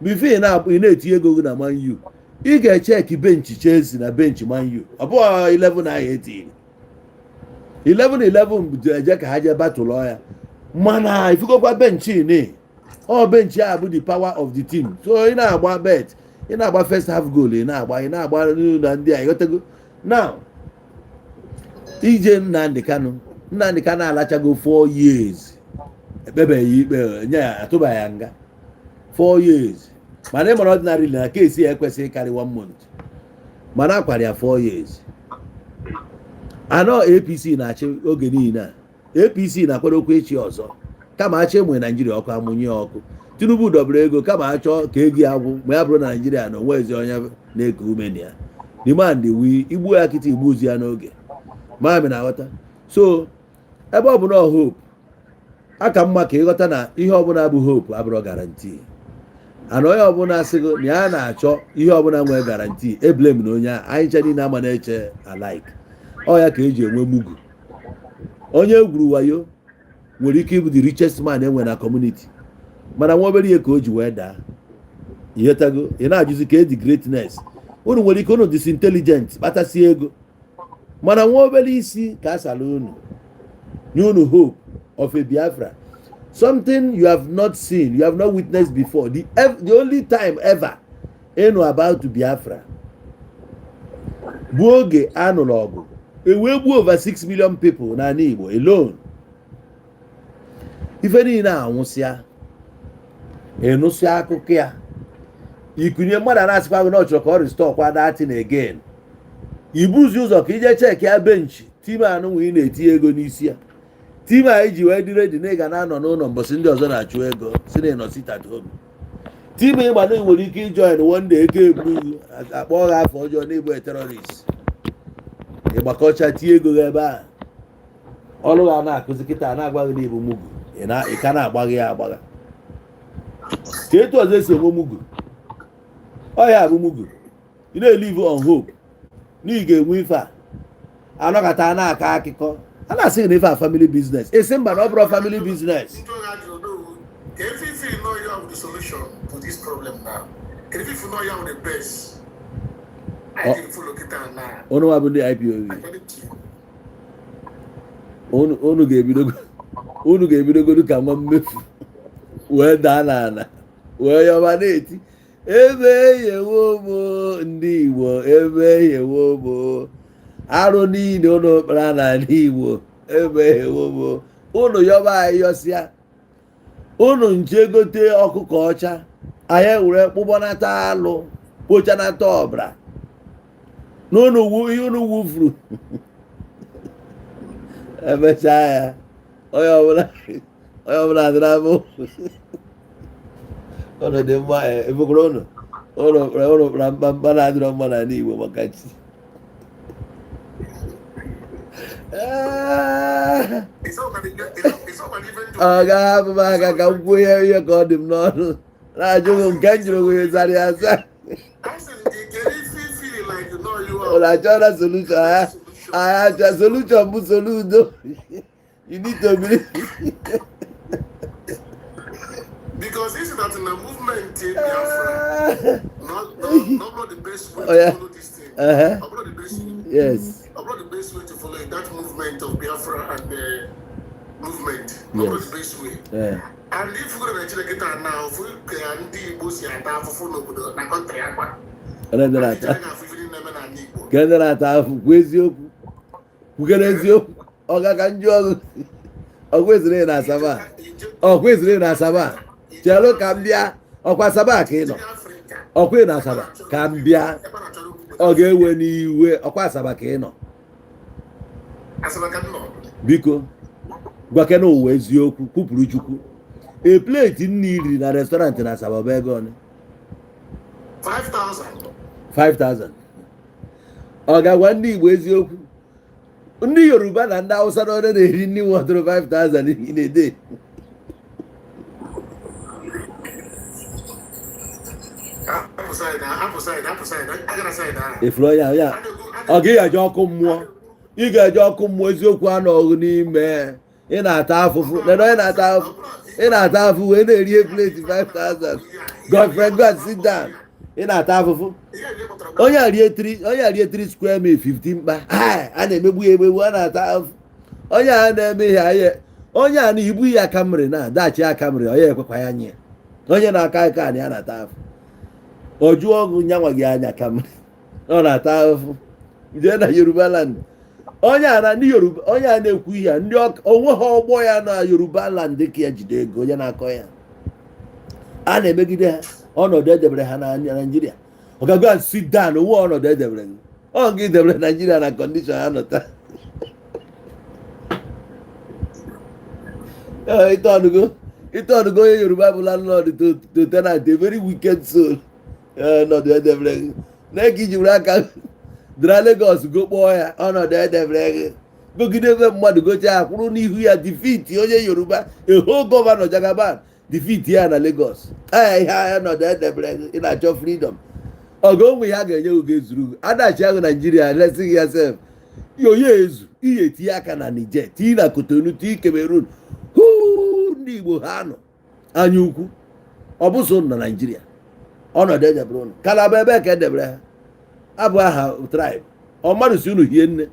before ị na-etinye ego gị na Man U ị ga-echeki benchi Chelsea na benchi Man U ọ bụghị 11 ahụ etiri 11 bụ eje ka ha jee batụlụ ya mana ifugokwa benchi ọ benchi a bụ the power of the team so ị na-agba bet ị na-agba first half goal ị na-agba na ndị a ịghọtago. Now ije Nnamdi Kanu alachago 4 years ekpebeghị ikpe nye ya, atụba ya nga 4 years, mana ịmara ordinary na kesi ya ekwesịghị karị 1 month, mana akwara ya 4 years. Anọ APC na-achị oge niile a, APC na-akwado okwu echi ọzọ kama achọ enwe Naijiria ọkụ amụnye ọkụ. Tinubu dobere ego kama achọ ka ego agwụ ma ya bụrụ na Naijiria na onwe ezi onye na-eku ume na ya demand wi igbu ya kịta igbuzi ya n'oge mami na aghọta. So ebe ọ bụ na hope aka mma ka ịghọta na ihe ọbụla bụ hope abụrụ garanti. Ana onye ọbụla asịgo na ya na-achọ ihe ọbụla nwee garanti eblem na onye anyị ncha niile ama na-eche alike. Ọ ya ka eji enwe mugu. Onye egwuru wayo nwere ike ịbụ the richest man enwe na community, mana nwa obere ihe ka o ji wee daa. Ihetago ị na-ajụzi ka edi greatness. Unu nwere ike unu disintelligent kpatasi ego, mana nwa obere isi ka asala unu nye unu hope of a Biafra, something you have not seen, you have not witnessed before. The only time ever enu about Biafra bụ oge anụrụ ọgụ ewee gbuo over 6 million people n'ala Igbo alone. Ife niile anwụsịa enụsịa akụkọ ya ikunye mmadụ na-asịkwa gị na ọ chọrọ ka ọ restore kwa datin again. Ibuzi ụzọ ka ije cheki ya benchi tim anụ nwe ị na-etinye ego n'isi ya, tim a iji wee dị redi na ị ga na-anọ n'ụlọ mbọsị ndị ọzọ na-achụ ego si na ịnọ sit at home. Tim ịgba na nwere ike ijoin one day ego eburu akpọ ha afọ ọjọọ na-ebu terrorist. Ịgbakọcha tie ego gị ebe a ọrụ ha na-akụzi kịta na-agbaghị n'ibu mugu ị ka na-agbaghị ya agbagha. Ka etu ọzọ esi enwe mugu ọ ya bụ mugu ị na-elive on hope na ị ga-enwe ife a anọkọta na-aka akụkọ a na-asị na ife a family business. Esi mba na ọ bụrụ family business. If you know you have the solution to this problem now, if you know you have the best, I think you look at that now. Onu wa bụ ndị IPOB. Unu ga-ebidogodu ka nwa mmefu wee daa n'ala wee yọba na-eti ebe yewo mo ndị Igbo, ebe yewo mo arụ niile unu kpara n'ala Igbo, ebe yewo mo unu yọba anyị yọsịa. Unu nche gote ọkụkọ ọcha anyị were kpụbọnata alụ kpochanata ọbara n'unu ihe unu wufuru emechaa ya onye ọbụla dị n'abụ ụnụ dị mma ebukwara ụnụ kpara mkpamkpa na-adịrọ mma n'ala Igbo maka chi. Ọ ga-ahapụ m aka ka m kwuo ihe ka ọ dị m n'ọnụ na-ajụ m nke m jụrụ onye zara ya asa. Ụlọ achọrọ solution ha achọ solution bụ soludo. You need to believe. Because this is not in a movement in Biafra. Not the best way to follow this thing. Not the best way. Yes. Not the best way to follow that movement of Biafra and the movement. Not the best way. And if you go to Nigeria get now, if you can do both your data for no na country akwa. Generata eziokwu. Kwugere eziokwu. Ọ ga njụ ọgụ. Ọgwụ ezire na Asaba. Ọgwụ ezire na Asaba. Chelo ka m bịa. Ọkwa Asaba ka ị nọ. Ọkwa na Asaba ka m bịa. Ọ ga-ewe n'iwe ọkwa Asaba ka ị nọ. Biko gwake na ụwa eziokwu kwupụrụ Chukwu. A plate nni iri na restaurant na Asaba bụ ego ole? 5,000. Ọ ga-agwa ndị Igbo eziokwu. Ndị Yoruba na ndị Hausa na onye na-eri nri nwọdụrụ 5,000 in a day. Ifuru ya ọ ga-eje ọkụ mmụọ. Ị ga-eje ọkụ mmụọ eziokwu anọghị n'ime. Ị na-ata afụfụ. Ị na-ata afụfụ wee na-eri plate 5,000. Godfriend, God sit down. Ị na-ata afụfụ. Onye arie 3 square meal 15 mkpa. A na-emegbu ya emegbu, a na-ata afụ. Onye a na-eme ihe anyị. Onye a na-ibu ya kamri na dachi ya kamri onye ekwekwa ya nye. Onye na-aka aka na ya na-ata afụ. ọjụ ọgụ nyanwa gị anya ka m ọ na-ata ahụhụ jee na Yoruba land onye a na ndị Yoruba onye a na-ekwu ihe ndị onwe ha ọgbọ ya na Yoruba land ka ya jide ego onye na-akọ ya a na-emegide ha ọnọdụ edebere ha na Naịjirịa ọ ga-go and sit down onwe ọnọdụ edebere gị ọ gị debere Naịjirịa na kọndishọn ha nọta ịtọnụgo onye Yoruba bụ landlord to tenant a very wicked soul ọnọdụ edebere gị na-eke iji were aka dara Lagos go kpọọ ya ọnọdụ edebere gị gogide ebe mmadụ gocha ya kwụrụ n'ihu ya defeat onye Yoruba eho gọvanọ Jagaban defeat ya na Lagos ihe ahịa ọnọdụ edebere gị ị na-achọ freedom ọgụ onwe ya ga-enye oge ezuru adachi ahụ Naijiria lesị ya sef onye ezu ihe etinye aka na Niger tinye na Kotonu tinye Cameroon ndị Igbo ha nọ anya ukwu ọ bụ so na Naijiria ọnọdụ edebere ụnụ Kalaba ebe ka edebere ha abụ aha tribe ọ mmadụ si unu hie nne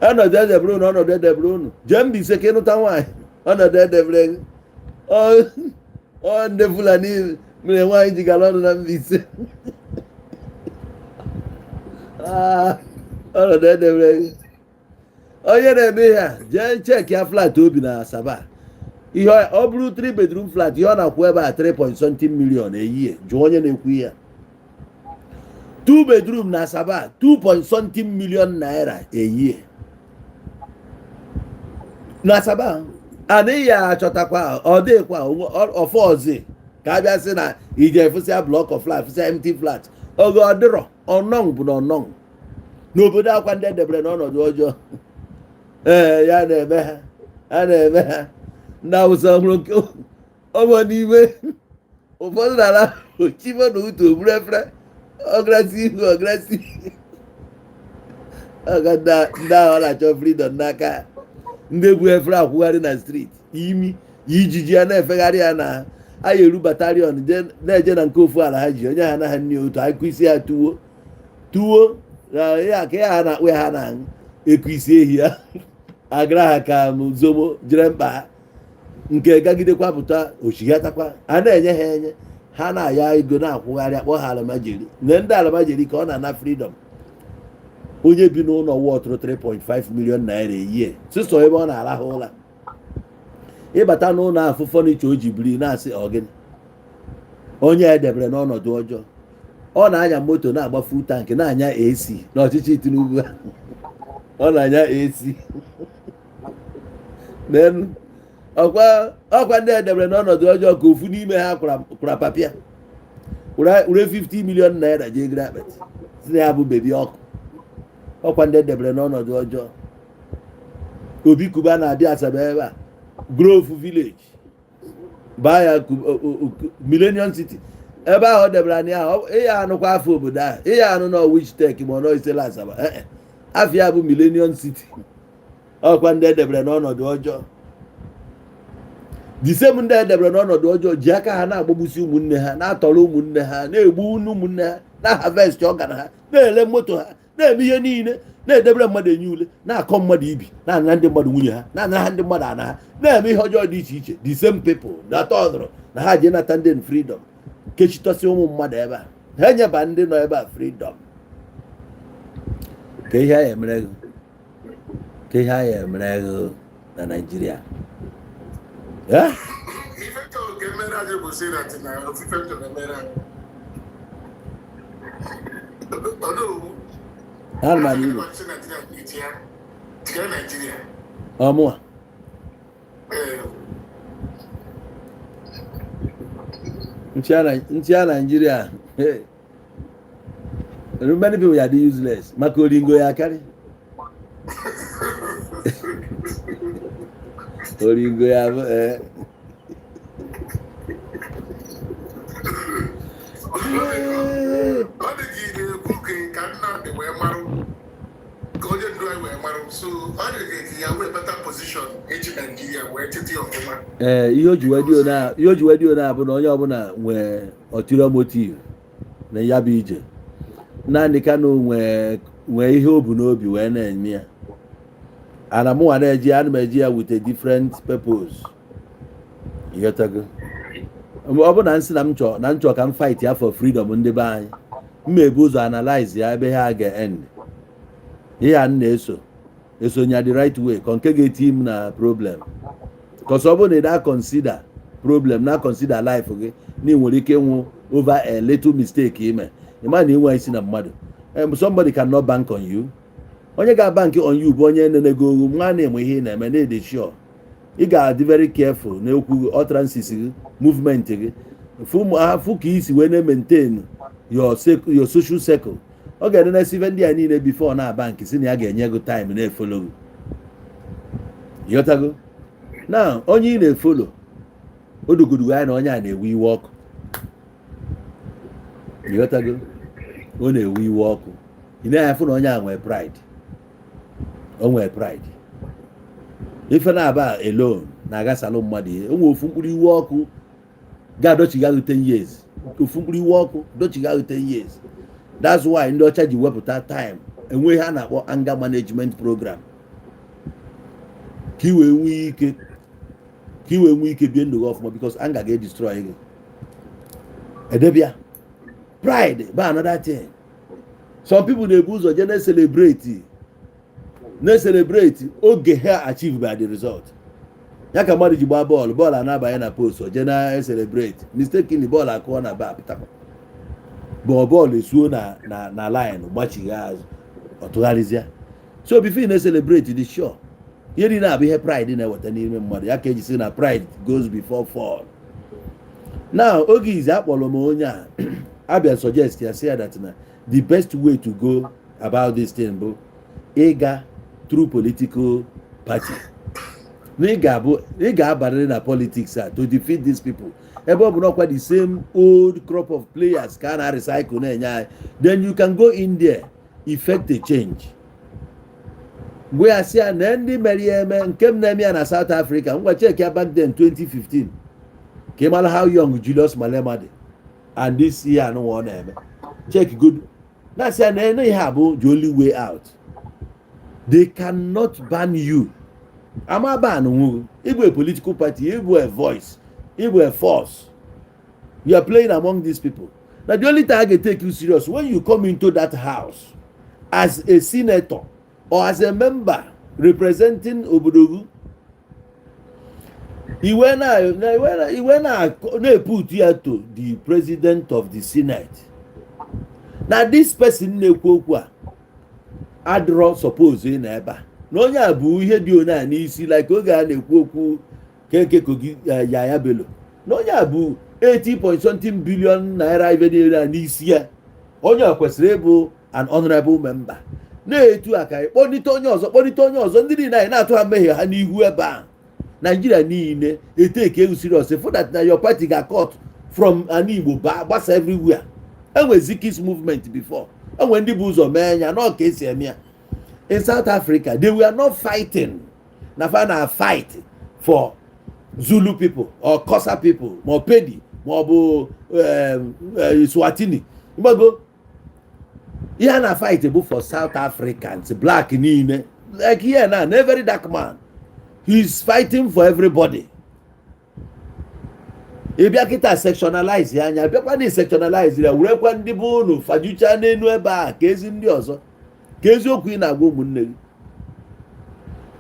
ọnọdụ edebere ụnụ ọnọdụ edebere ụnụ jee Mbaise ka ịnụta nwaanyị ọnọdụ edebere gị ndị Fulani mere nwaanyị ji gara ọnụ na Mbaise ọnọdụ edebere gị onye na-eme ihe a jee cheki ya flat obi na Asaba ihe ọ bụrụ 3 bedroom flat ihe ọ na-akwụ ebe a 3.something million eyie jụọ onye na-ekwu ihe 2 bedroom na Asaba 2.something million naira eyie na Asaba anaghị ya achọtakwa ọ dịkwa ọfọ ọzọ ka abịa sị na ije efụsịa block of flat efụsịa empty flat oge ọ dịrọ ọnọng bụ na ọnọng n'obodo akwa ndị edebere n'ọnọdụ ọjọọ ya na-eme ha a na-eme ha ndị Awụsa hụrụ nke ọgbọ n'ime ụfọdụ na-ala ochibo na uto oburu efere ọgrasi ihu ọgrasi ọga ndị ahụ na-achọ freedom n'aka ndị bu efere akwụgharị na streeti imi ijiji ya na-efegharị ya na aya eru batalion na-eje na nke ofu ala ha ji onye ha na ha nne otu akụ isi ya tuwo ya ka ya ha na-akpụ ya ha na ekụ isi ehi ya agara ha ka zomo jere mkpa ha nke gagidekwa pụta oshigatakwa a na-enye ha enye ha na-aya ego na-akwụgharị akpọ ha alamajeri nye ndị alamajeri ka ọ na-ana freedom onye bi n'ụlọ wọtụrụ 3.5 million naira eyie sịsọ ebe ọ na-arahụ ụra ịbata n'ụlọ afụ fọnichọ o ji biri na-asị ọgịnị onye edebere n'ọnọdụ ọjọọ ọ na-anya moto na-agba full tank na-anya AC n'ọchịchị Tinubu ọ na-anya AC ọkwa ndị edebere n'ọnọdụ ọjọọ ka ofu n'ime ha kwara papịa were 50 million naira jee gịrị akpati si na ya bụ bebi ọkụ ọkwa ndị edebere n'ọnọdụ ọjọọ Obi Kuba na-abịa Asaba ebe a Grove Village baa ya Millennium City ebe ahụ debere anyị ahụ ịya anụkwa afọ obodo ahụ ịya anụ na Wichtek ma ọ nọ Isela Asaba afọ ya bụ Millennium City ọkwa ndị edebere n'ọnọdụ ọjọọ disem ndị edebere n'ọnọdụ ọjọọ ji aka ha na-agbagbusi ụmụnne ha na-atọrọ ụmụnne ha na-egbu ụmụnne ha na-harvest ọgana ha na-ele moto ha na-eme ihe niile na-edebere mmadụ enye ule na-akọ mmadụ ibi na-ana ndị mmadụ nwunye ha na-ana ha ndị mmadụ ana ha na-eme ihe ọjọọ dị iche iche the same people na-atọ ọnụrụ na ha ji nata ndị freedom kechitọsị ụmụ mmadụ ebe a ha enyeba ndị nọ ebe a freedom ka ihe a emere gị na Naịjirịa ọmụa nchi a Nigeria many people are useless maka oringo ya karị oringo ya bụ ihe o ji wedio na-abụ na onye ọbụla nwee ulterior motive na ya bụ ije Nnamdi Kanu nwee ihe o bu n'obi wee na-eme ya ana mụnwa na-eji ana m eji ya with a different purpose ịghọtago ọ bụ na nsị na nchọ ka m fight ya for freedom ndị be anyị mma ebu ụzọ analyze ya ebe ha ga-end ihe a na-esonye the right way ka nke ga-eti m na problem because ọ bụ na ị na-consider problem na-consider life gị na ị nwere ike nwụ over a little mistake ime ịma na inwe isi na mmadụ somebody cannot bank on you. Onye ga-bank on you bụ onye nenego oghu nwa na-enwe ihe ị na-eme na-ede sure ị ga-adị very careful na-ekwu utterances gị movement gị fụ ka isi wee na-maintain your social circle. Ọ ga-edenesi ife ndị a niile before na bank si na ya ga-enye gị time na-efolo gị ịghọtago na onye ị na-efolo odogodugo ya na onye a na-ewe iwe ọkụ ịghọtago ọ na-ewe iwe ọkụ ị na-afụ na onye a nwee pride o nwee pride ife na-aba alone na-agasalụ mmadụ ihe o nwee ofu mkpụrụ iwe ọkụ ga-adọchigahụ 10 years ofu mkpụrụ iwe ọkụ dọchigahụ 10 years. That's why ndị ọcha ji wepụta time enwe ha na-akpọ anger management program ka iwe nwee ike bie ndụ gị ọfụma because anger ga-edestroy gị edebia pride bụ another thing. Some people na-ebu ụzọ je na-celebrate oge ha achieve by the result. Ya ka mmadụ ji gbaa bọọlụ a na-abanye na post je na-celebrate mistakenly bọọlụ akụọ na ba pụtakwa bọọlụ esuo na line gbachighi azụ ọtụgharịzịa. So before na-celebrate the show ihe niile abụ ihe pride na-eweta n'ime mmadụ ya ka eji sị na pride goes before fall. Now oge izi akpọrọ m onye a abịa suggest ya sị ya that na the best way to go about this thing bụ ịga through political party na ị ga-abarịrị na politics to defeat these people ebe ọ bụ n'ọkwa the same old crop of players ka a na-recycle na-enye anyị then you can go in there effect a change. Mgbe ya sị ya na ndị mere ya eme nke m na-eme ya na South Africa ngwa check ya back then 2015 ka ị mara how young Julius Malema dị and this year anụnwa ọ na-eme check good na-asị ya na ene ihe abụ the only way out. They cannot ban you. Ama ban nwu ịbụ a political party, ịbụ a voice, ịbụ a force. You are playing among these people. Now the only time I can take you serious when you come into that house as a senator or as a member representing Odogwu. Iwe na put here to the president of the Senate. Now this person na-ekwu okwu a adro suppose na ebe a na onye a bụ ihe dị onye a n'isi like oge a na-ekwu okwu Kenke Kogi Yaya Bello na onye a bụ 80.something billion naira ife dị a n'isi ya. Onye a kwesịrị ịbụ an honorable member na-etu aka kpọlite onye ọzọ ndị niile anyị na-atụ ha mmehie ha n'ihu ebe a. Nigeria niile eteke egwu serious for that na your party got cut from an Igbo gbasa everywhere. Enwe Zikis movement before. Enwe ndị bụ ụzọ mee ya na ọka esi eme ya. In South Africa, they were not fighting. Na fight for Zulu people or Xhosa people, more Pedi, more Swatini. Imago, here na fight for South Africans, black nine. Like here now, a very dark man. He's fighting for everybody. Ebia kita sectionalize ya anya, bịakwa na sectionalize ya, werekwa ndị bụ unu fajucha n'enu ebe a ka ezi ndị ọzọ. Ka eziokwu ị na-agwa ụmụnne gị.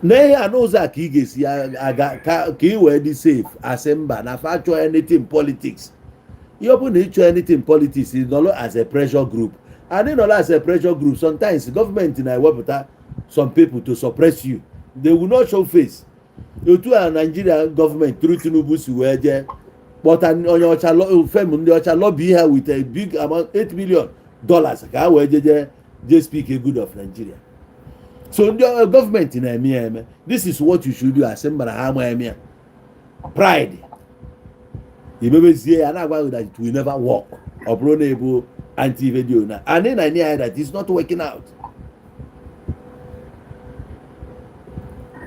Na ihe a n'ụzọ a ka ị ga-esi aga ka ị wee dị safe asị mba na fa chọọ anything politics. Ihe ọ bụ na ị chọọ anything politics ị nọrọ as a pressure group. And ị nọrọ as a pressure group sometimes government na-ewepụta some people to suppress you. They will not show face. Otu a Nigeria government through Tinubu si wee jee kpọta onye ọcha fem ndị ọcha lobby ha with a big amount $8 million ka ha wee just speak a good of Nigeria. So the government in eme this is what you should do as ha pride. Ibebezie na agwa that it will never work. Ọ bụrụ na ebo anti video na and then I know that it's not working out.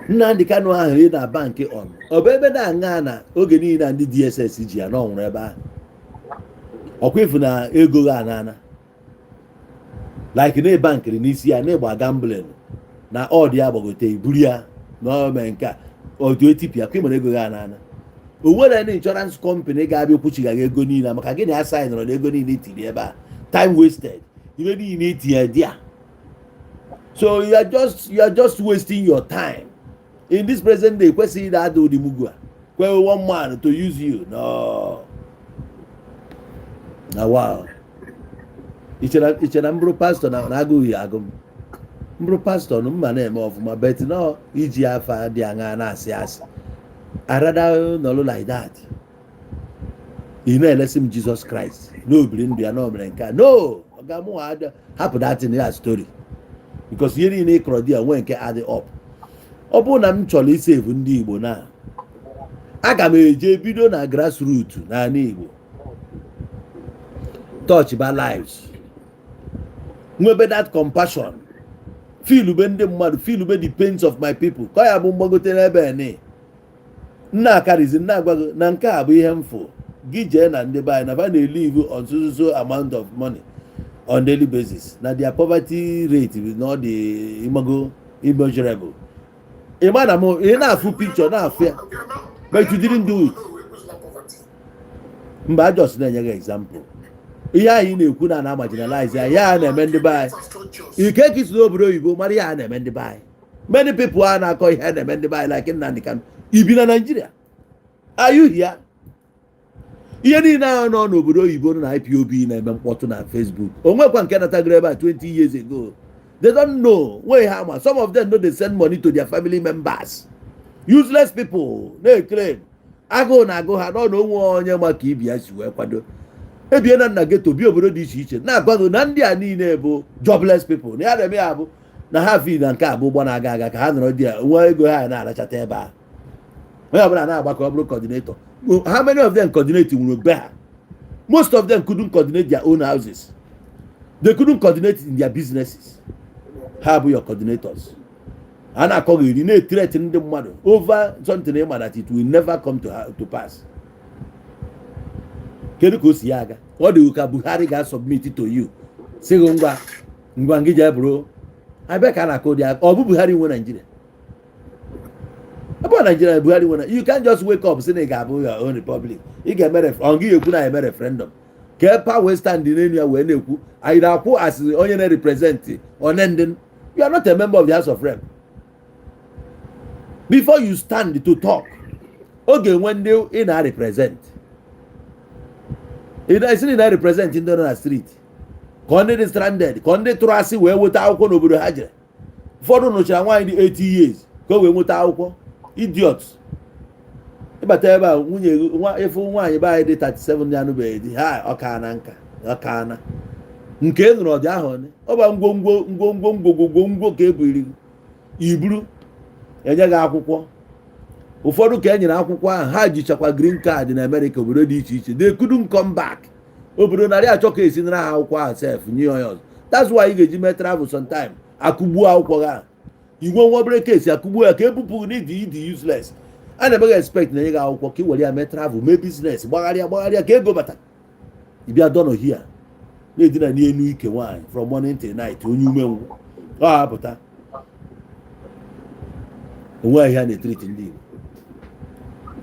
Nnamdi Kanu ahụ na bank on. Obebe na anga na oge niile ndị DSS ji ya na ọnwụrụ ebe ahụ. Ọkwefu na ego ga anana. Like na bank n'isi ya na-egba gambling na ọ dị agbagote iburu ya na ome nka otu etipia kwa mere ego ga anana. o nwere any insurance company ga-abịa kwuchigaga ego niile maka gịnị a saịnụrụ na ego niile itiri ebe a time wasted ibe niile itinye dị a. So you are just wasting your time in this present day. Kwesịrị ịda ada ụdị mugwu a kwe one man to use you. No. Na wow. Iche na mbụrụ pastor na agụghị agụ m. Mbụrụ pastor na mma na-eme ọfụma bet no iji afa dị aṅa na-asị asị. I rather nọlụ like that. Ị na-elesi m Jesus Christ n'obiri ndụ ya na omere nke a. No, ọ ga-amụ hapụ that in ya story. Because ihe niile ịkọrọ dị ya nwee nke adị up. Ọ bụrụ na m chọrọ isevu ndị Igbo na aga m eje bido na grassroots n'ala Igbo touch by lives, nwebe that compassion, feel ube ndị mmadụ, feel ube the pains of my people. Ka ya bụ mgbagote n'ebe ni nna akarizi nna agwago na nke a bụ ihe mfụ gị jee na ndị be anyị na ba na-elive on so amount of money on daily basis na their poverty rate will not the immeasurable. Imana mo ina full picture na afia but you didn't do it. Mba just na nyega example. Ihe anyị na-ekwu na marginalize ya na-eme ndị be anyị. Ike kisi n'obodo oyibo mara ya na-eme ndị be anyị. Many people are na-akọ ihe na-eme ndị be anyị like Nnamdi Kanu. Ibi na Nigeria. Are you here? Ihe niile ahụ nọ n'obodo oyibo na IPOB na-eme mkpọtụ na Facebook. Onwekwa nke natagoro ebe a 20 years ago. They don't know where hammer. Some of them know they send money to their family members. Useless people. They claim. Ago na ago ha no nwe onye maka ibi ya si wee kwado. Ebie na ghetto bi obodo dị iche iche. Na agwado na ndị a niile bụ jobless people. Na ya na-eme ya bụ na ha fi na nke abụ gbana aga aga ka ha nọrọ dị nwa ego ha na-arachata ebe a. Onye ọbụla na-agbakọ bụrụ coordinator. How many of them coordinate nwere be ha? Most of them couldn't coordinate their own houses. They couldn't coordinate in their businesses. How are your coordinators? And I call you need threatening the mother over something that it will never come to pass. Kedu si yaga? What do Buhari ga submit it to you? Say ngwa bro. I beg can I call ya or Buhari won Nigeria. About Nigeria Buhari won. You can't just wake up saying Gabu your own republic. You get a referendum. Kepa Western Dinenia when you either as the only representative or then you are not a member of the House of Rep. Before you stand to talk, okay, when they in a represent, it is in a represent in the street. Conde is stranded. Conde Trasi where without Konobu Haja. For no Chawa in the 80 years. Go without idiots. But if you buy the 37 Yanube, hi, Okana. Nke nro dị ahụ ni ọba ngwongwo ka ebiri iburu enye gị akwụkwọ ụfọdụ ka enyere akwụkwọ ahụ ha jichakwa green card na America obodo dị iche iche they couldn't come back obodo narị achọ ka esi nara akwụkwọ ahụ sef nye onye ọzọ. That's why you ga-eji mee travel sometime akụgbuo akwụkwọ ha igwe nwa obere case akụgbuo ya ka ebupụ n'idi useless a na-eme expect na enye gị akwụkwọ ka ị were ya mee travel mee business gbagharịa ka ego bata ịbịa dono here na-edina n'enu ike nwaanyị from morning till night onye umenwu ọ hapụta onwe ihe a na-etriti ndị Igbo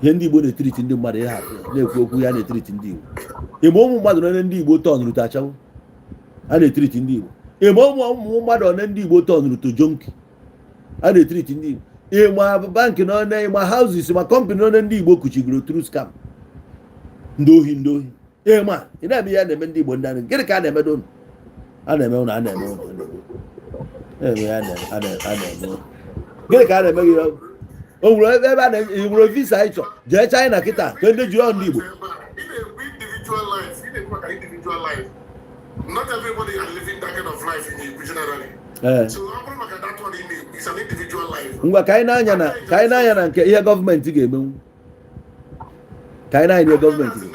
ihe ndị Igbo na-etriti ndị mmadụ ihe hapụ na-ekwu okwu ya na-etriti ndị Igbo eme ụmụ mmadụ na ndị Igbo tọnụrụ to achawo a na-etriti ndị Igbo eme ụmụ mmadụ na ndị Igbo tọnụrụ to jonki a na-etriti ndị Igbo ịma bankị na ọne ịma houses ma company na ndị Igbo kuchigoro through scam ndị ohi ma ị na-eme ya na-eme ndị Igbo ndị anyị gịnị ka a na-eme unu a na-eme unu gịnị ka a na-eme gị o nwere ebe a na-enwere visa ịchọ jee China kịta ka ndị jụọ ndị Igbo. Not everybody are living that kind of life in the generally. So that one is an individual life. Ngwa ka anyị na-anya na nke ihe gọọmenti ga-emenwu ka anyị na-anya gọọmenti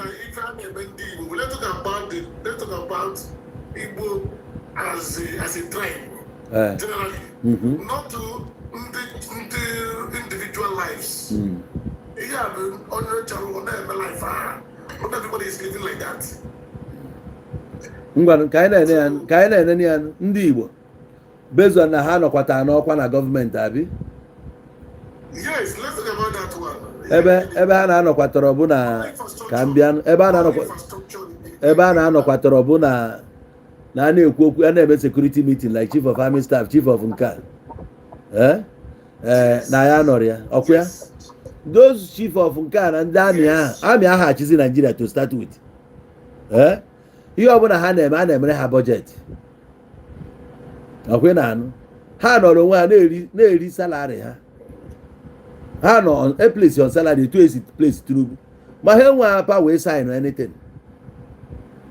let's talk about Igbo as a tribe, generally, not to the individual lives. Yeah, on your channel, life, not everybody is living like that. Ngwa ka anyị na-enene ya ndị Igbo bezo na ha nọkwata n'ọkwa na gọọmenti abi Yes, let's talk about that one. ebe ha na-anọkwatara bụ na ka m bịa ebe a na-anọkwatara bụ na a na-ekwu okwu a na-eme security meeting like chief of army staff, chief of nka na ya nọrọ ya ọkwa ya those chief of nka na ndị amị ahụ achịzi Nigeria to start with ihe ọbụla ha na-eme a na-emere ha budget ọkwa na anụ ha nọrọ onwe ha na-eri salary ha nọ a place on salary to a place through ma ha enwe apa wee sign anything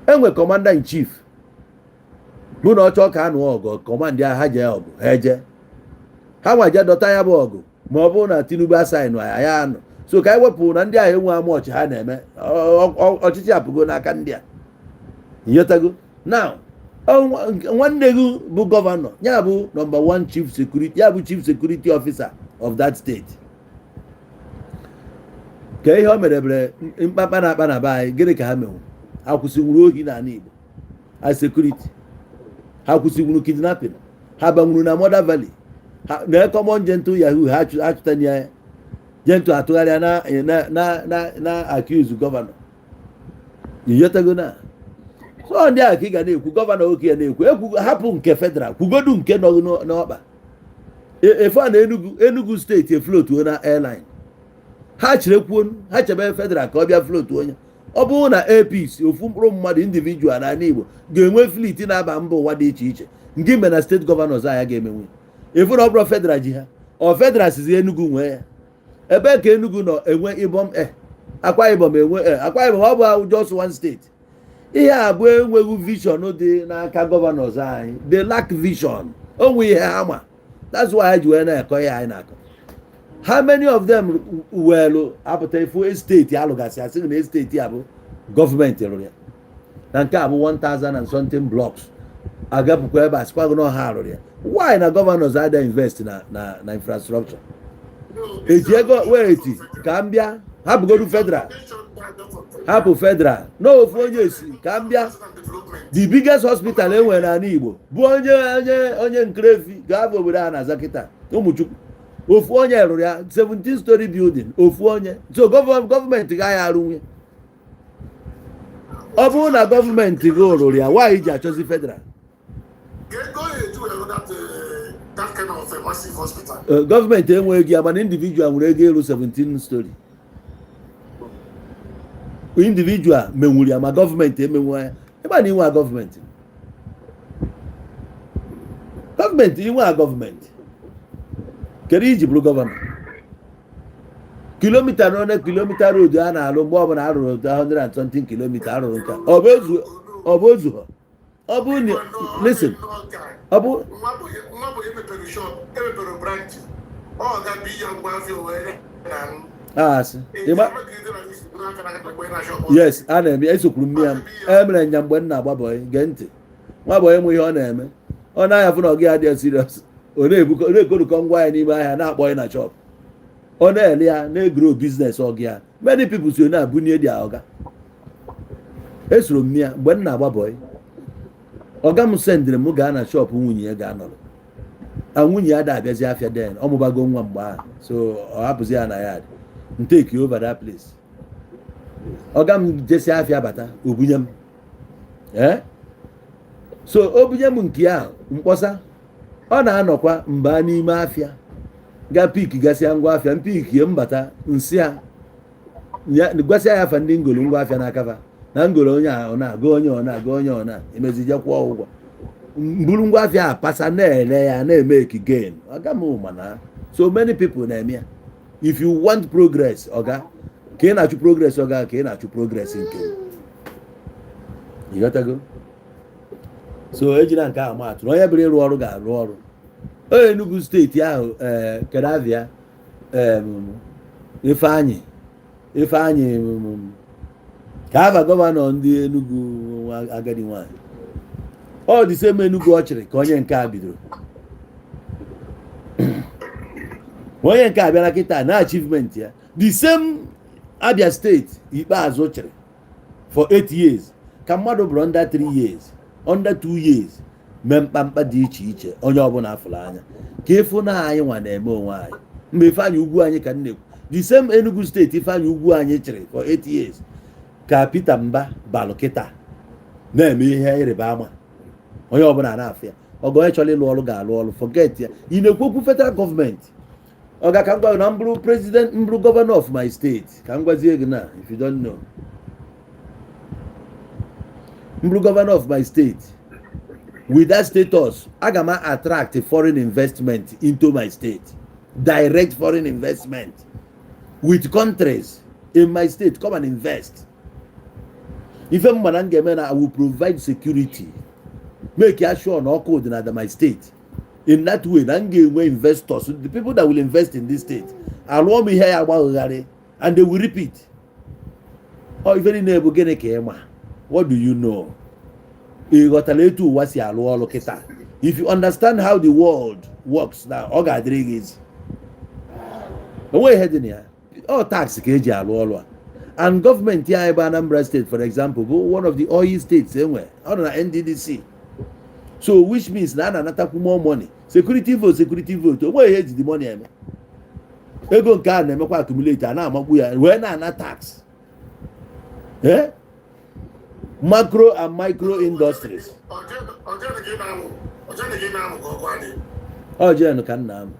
enwe commander in chief bụ na ọ chọọ ka anụ ọgụ command ya ha jee ọgụ ha eje ha nwa je dọta ya bụ ọgụ ma ọ bụrụ na Tinubu asaịnụ ya anụ so ka anyị wepụ na ndị ahụ enwe ama ọchị ha na-eme ọchịchị apụgo n'aka ndị a nyotago now nwanne gị bụ gọvanọ ya bụ number one chief security ya bụ chief security officer of that state ka ihe o merebere mkpakpa na akpa na be anyị gịnị ka ha menwu ha kwụsịwuru ohi n'ala Igbo as security ha kwụsịwuru kidnapping ha banwuru na Mother Valley na common gentle yahoo ha achụtanye ya gentle atụgharịa na accuse gọvanọ iyotago na so ndị a ka ị ga na-ekwu gọvanọ oke ya na-ekwu hapụ nke federal kwugodu nke nọ n'ọkpa efe a na Enugu steeti eflotuo na airline ha cherekwuo ha chebe federal ka ọ bịa float onye ọ bụrụ na APC ofu mkpụrụ mmadụ individual n'ala Igbo ga-enwe fleet na-aba mba ụwa dị iche iche nke ime na steeti gọvanọs anya ga-emenwe efu na ọ bụrụ federal ji ha ọ federal sizi Enugu nwee ya ebe ka Enugu nọ enwe Ibom Akwa Ibom enwe Akwa Ibom ọ bụ just one state ihe a bụ enweghị vision dị n'aka gọvanọs anyị they lack vision onwe ihe ha ma that's why ha ji wee na-ekọ ihe anyị na-akọ how many of them were apụta ifu esteti alụgasị asị na esteti a bụ gọọmenti rụrụ ya na nke a bụ 1000 and something blocks agapụkwa ebe a sịkwago na ọha rụrụ ya why na gọvanọs ada invest na infrastructure eji ego weti ka m bịa hapụgodu federal hapụ federal n'ofu onye esi ka m bịa the biggest hospital enwere n'ala Igbo bụ onye Nkrefi ga-abụ obodo a na-aza kịta Ụmụchukwu ofu onye rụrụ ya 17 story building ofu onye so gọọmenti gaghị arụ nwunye ọ bụrụ na gọọmenti gị rụrụ ya nwaanyị ji achọzi federal gọọmenti enweghị ya mana individual nwere ego ịrụ 17 story individual menwuru ya ma gọọmenti emenwe ya ebe na inwe gọọmenti inwe gọọmenti kedu iji bụrụ gọvanọ kilomita n'one kilomita road a na-alụ mgbe ọbụla arụrụ 120 kilomita arụrụ nka ọ bụ ozu ha ọ bụ listen ọ bụ yes a na-eme esokwuru mmiri ya emere nya mgbe m na-agbabọghị gee ntị nwa bọghị mụ ihe ọ na-eme ọ na-ahịafụ na ọ gị adịghị serious ọ na-ekorukọ ngwa ya n'ime ahịa na-akpọ ya na shop ọ na-ele ya na-egro biznes ọgụ ya many people so na-abụnye dị ọga esoro m ya mgbe m na-agbabọghị ọga m sendịrị m gaa na shop nwunye ya ga-anọrọ nwunye ya da-abịazi afịa den ọ mụbago nwa mgbe ahụ so ọ hapụzi ya na ya nteki over that place ọga m jesi afịa bata obunye m so obunye m nke ahụ mkpọsa ọ na-anọkwa mba n'ime afịa ga pik gasịa ngwa afịa mpiki mbata nsị a gwasịa ya afa ndị ngolo ngwa afịa n'akafa na ngolo onye ọ na-aga onye ọ na-aga onye ọ na-emezijekwa ụgwọ mburu ngwa afịa apasa na-ele ya na-eme ekigen ọga m mana so many people na-eme ya if you want progress ọga ka ị na-achụ progress ọga ka ị na-achụ progress nke ịghọtago so ejina nke ahụ matụrụ onye bịara ịrụ ọrụ ga-arụ ọrụ onye Enugu steeti ahụ kedavia Ifeanyị ka aba gọvanọ ndị Enugu agadi nwanyị ọ dị same Enugu ọ chịrị ka onye nke a bidoro onye nke a bịara kịta na achievement ya the same Abia steeti ikpeazụ chịrị for 8 years ka mmadụ bụrụ under 3 years under 2 years mee mkpamkpa dị iche iche onye ọbụla afụrụ anya ka ịfụ na anyị nwa na-eme onwe anyị mgbe Ifeanyi Ugwu anyị ka nne the same Enugu steeti Ifeanyi Ugwu anyị chịrị for 8 years ka Peter Mba balụ kịta na-eme ihe ịrịba ama onye ọbụla na-afụ ya ọgọ onye chọrọ ịlụ ọrụ ga-alụ ọrụ forget ya ị na-ekwu federal gọọmenti ọ ga ka m gwa na mbụrụ president mbụrụ governor of my state ka m gwazie gị na if you don't know mbụrụ governor of my state with that status aga m attract foreign investment into my state direct foreign investment with countries in my state come and invest ife mma na m ga-eme na I will provide security make sure na ọkụ dị na my state in that way na m ga-enwe investors the people that will invest in this state alụọ m ihe ya agbaghụgharị and they will repeat ife niile bụ gịnị ka ị ma what do you know ị ghọtara etu ụwa si alụ ọrụ kịta if you understand how the world works na ọ ga-adịrị gị ezi onwe ihe dị na ya ọ tax ka eji alụ ọrụ a and gọọmenti anyị bụ Anambra State for example bụ one of the oil states enwe ọ nọ na NDDC so which means na a na-anatakwu more money security vote onwe ihe eji the money eme ego nke a na-emekwa accumulate a na-amagbu ya wee na-ana tax macro and micro industries jen ka nna m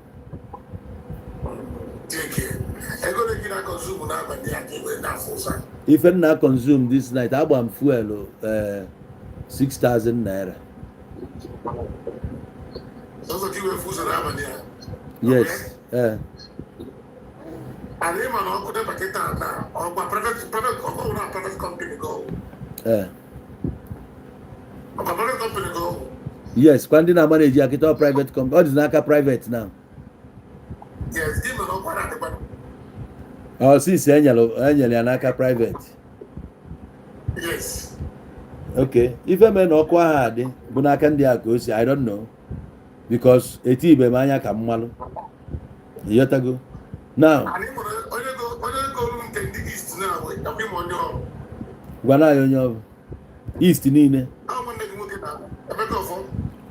ife nna consume this night agba m fuel 6,000 naira. Yes. Yes, kwandi na manage akita private company. All is naka private now. Yes, since enyele naka private. Yes. Okay. If a man okwa ha dị bụ n'aka ndị a ka o si, I don't know. Because eti ibe m anya ka mmalụ. Yotago. Now. Gwana ya onye ọ bụ. East niile.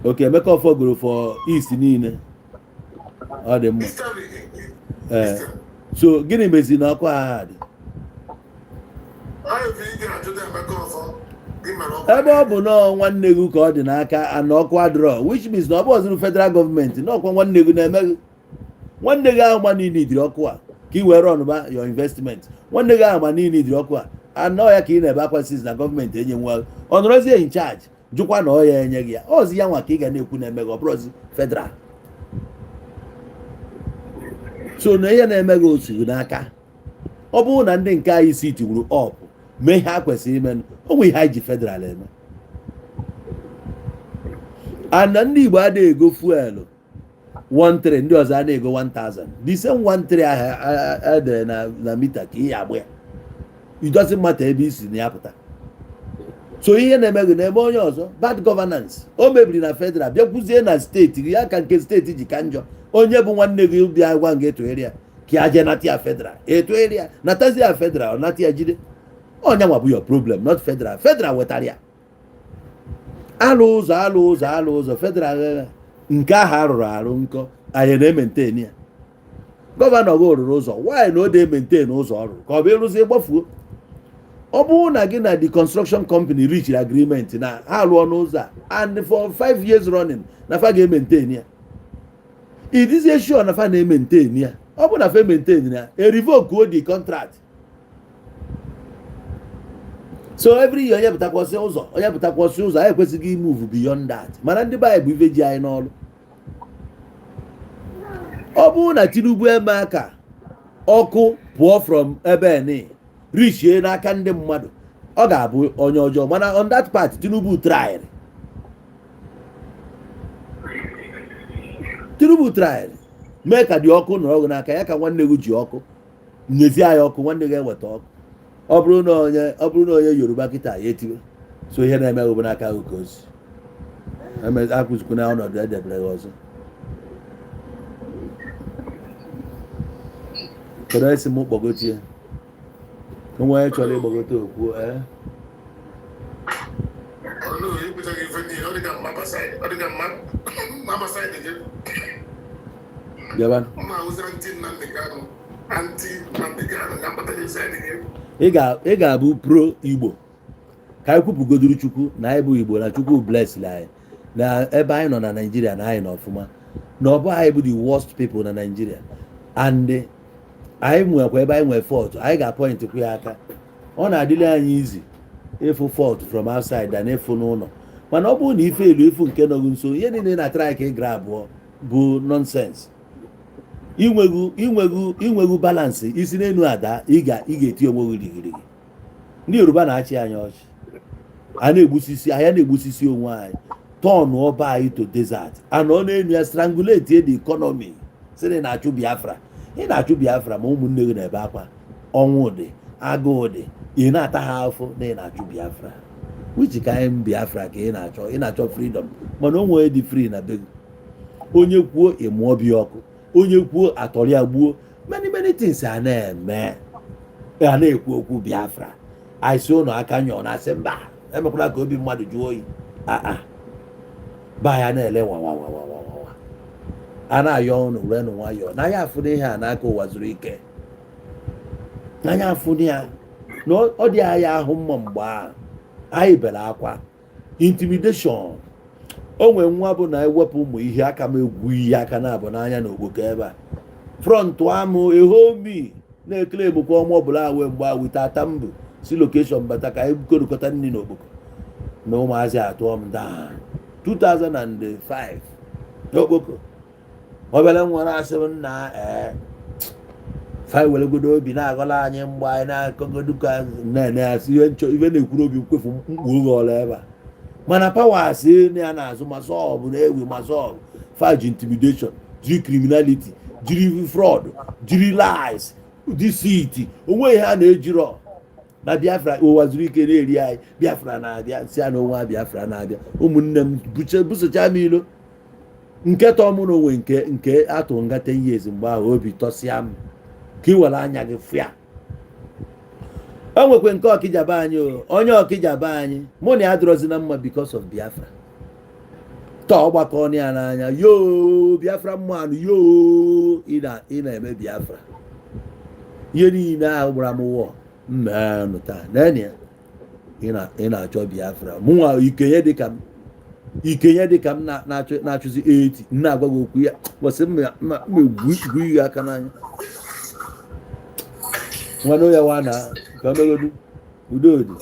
Okay, Emeka Ofo goro for East niile. Ọ dị mma. So gịnị mezi na ọkwa ha dị? Ebe ọ bụ nọọ nwanne gị ka ọ dị n'aka ana ọkụ adịrọ, which means na ọ bụ ọzụrụ federal gọọmenti n'ọkwa nwanne gị na-eme nwanne gị ahụ ma niile idiri ọkụ a ka ị were ọnụba your investment nwanne gị ahụ ma niile idiri ọkụ a anọ ya ka ị na-ebe akwa sis na gọọmenti enye nwa ọ nọrọzie in charge jụkwa na ọ ya enye gị ya ọzi ya nwa ka ị ga na-ekwu na-eme gị ọ bụrụzi federal so na ihe na-eme gị otu n'aka ọ bụrụ na ndị nke anyị si tigburu ọpụ mee ihe a kwesịrị ime onwe ihe anyị ji federal eme ana ndị Igbo adịghị ego fuelu 1,300 ndị ọzọ a na-ego 1,000 the same 1,300 ahụ edere na mita ka ihe agba ya it doesn't matter ebe isi na ya pụta so ihe na-eme gị na-eme onye ọzọ bad governance o mebiri na federal bịakwuzie na steeti ya ka nke steeti ji ka njọ onye bụ nwanne gị bịa gwa nga eto area ka ya jee nata ya federal eto area natazi ya federal ọ nata ya jide onye nwa bụ your problem not federal wetara ya alụ ụzọ federal nke ahụ arụrụ arụ nkọ anyị na-ementeni ya gọvanọ gị rụrụ ụzọ why na o de maintain ụzọ ọrụ ka ọ bụ ịrụzi gbafuo ọ bụrụ na gị na the construction company reach agreement na ha lụọ n'ụzọ a and for 5 years running na fa ga-ementeni ya idizie sure na fa na-ementeni ya ọ bụ na fa maintain ya revoke the contract so every year onye pụtakwasị ụzọ anyị ekwesịghị imove beyond that mana ndị be anyị bụ ife ji anyị n'ọrụ ọ bụrụ na Tinubu eme aka ọkụ pụọ from ebe ni richie n'aka ndị mmadụ ọ ga-abụ onye ọjọọ mana on that part Tinubu tried mee ka dị ọkụ nọrọ gị n'aka ya ka nwanne gị ji ọkụ nyezi anyị ọkụ nwanne gị eweta ọkụ ọ bụrụ na onye Yoruba kịta ya etiwe so ihe na-eme bụ n'aka gị ka o si akụzikwu na ọnọdụ edebere gị ọzọ kedu esi m kpọgotie onwe onye chọrọ ịgbagote okwu Gaba. Ị ga-abụ pro Igbo ka anyị kwupụgoduru Chukwu na anyị bụ Igbo na Chukwu bless anyị na ebe anyị nọ na Nigeria na anyị nọ ọfụma na ọ bụ anyị bụ the worst people na Nigeria and anyị nwekwa ebe anyị nwee fault anyị ga-apọint kwu ya aka ọ na-adịrị anyị izi ịfụ fault from outside than ịfụ n'ụlọ mana ọ bụrụ na ife elu ifu nke nọgụ nso ihe niile na-atara ka ị gara abụọ bụ nonsense inwegu balansị isi n'elu ada ị ga-eti onwe gị rigirigi ndị Yoruba na-achị anyị ọchị anyị na-egbusisi onwe anyị tọn ọba anyị to desert and ọ na-enyu ya strangulate the economy si na ị na-achụ Biafra ma ụmụnne gị na-ebe akwa ọnwụ dị agụụ dị ị na-ata ha afọ na ị na-achụ Biafra which kind Biafra ka ị na-achọ freedom mana o nwee dị free na be gị onye kwuo ịmụọ bi ọkụ onye kwuo atọrịa gbuo many things a na-eme a na-ekwu okwu Biafra aisi ụnụ aka nyọ na asị mba emekwala ka obi mmadụ jụọ oyi ba ya na-ele wawawawawa a na-ayọ ụnụ were nụ nwayọọ na ya afụ ihe a n'aka ụwa zuru ike n'anya afụ ya na ọ dị anyị ahụ mma mgbe ahụ anyị bere akwa intimidation o nwere nwa bụ na ewepụ ụmụ ihe aka m egwu iyi aka na-abụ n'anya na okpoko ebe a front amụ ehomi na-ekele egbokwa ọnwa ọbụla wee mgbe wite atambụ si lokeshọn bata ka anyị korokọta nri na okpoko na ụmụazị atụọ m daa 2005 n'okpoko obere nwere asị m na weregodo obi na-agọla anyị mgbe anyị na-akọgodu ka na-ene asị ihe na-ekwuru obi mkwefu mkpu oge ọla ebe a mana powers na ya na-azụ masọbụ na-ewe masọbụ faji intimidation jiri criminality jiri fraud jiri lies deceit onwe ihe a na-ejirọ na Biafra ụwa zuru ike na-eri anyị Biafra na-abịa si ya na onwe Biafra na-abịa ụmụnne m busocha m ilo nke tọọ mụ na onwe nke atụ nga 10 years mgbe ahụ obi tọsịa m ka ị were anya gị fịa o nwekwe nke Ọkịja be anyị onye Ọkịja be anyị mụ na ya dụrọzi na mma because of Biafra tọọ ọgbakọ ya n'anya yoo Biafra mmanụ yoo ị na-eme Biafra ihe niile ahụ gbara m wụọ mmenụ taa nene ya ị na-achọ Biafra mụnwa ikenye dịka m na-achụzi 80 na-agwa gị okwu ya gbọsị mma egwu ihe aka n'anya nwanne ya nwa na ka megodu udo dị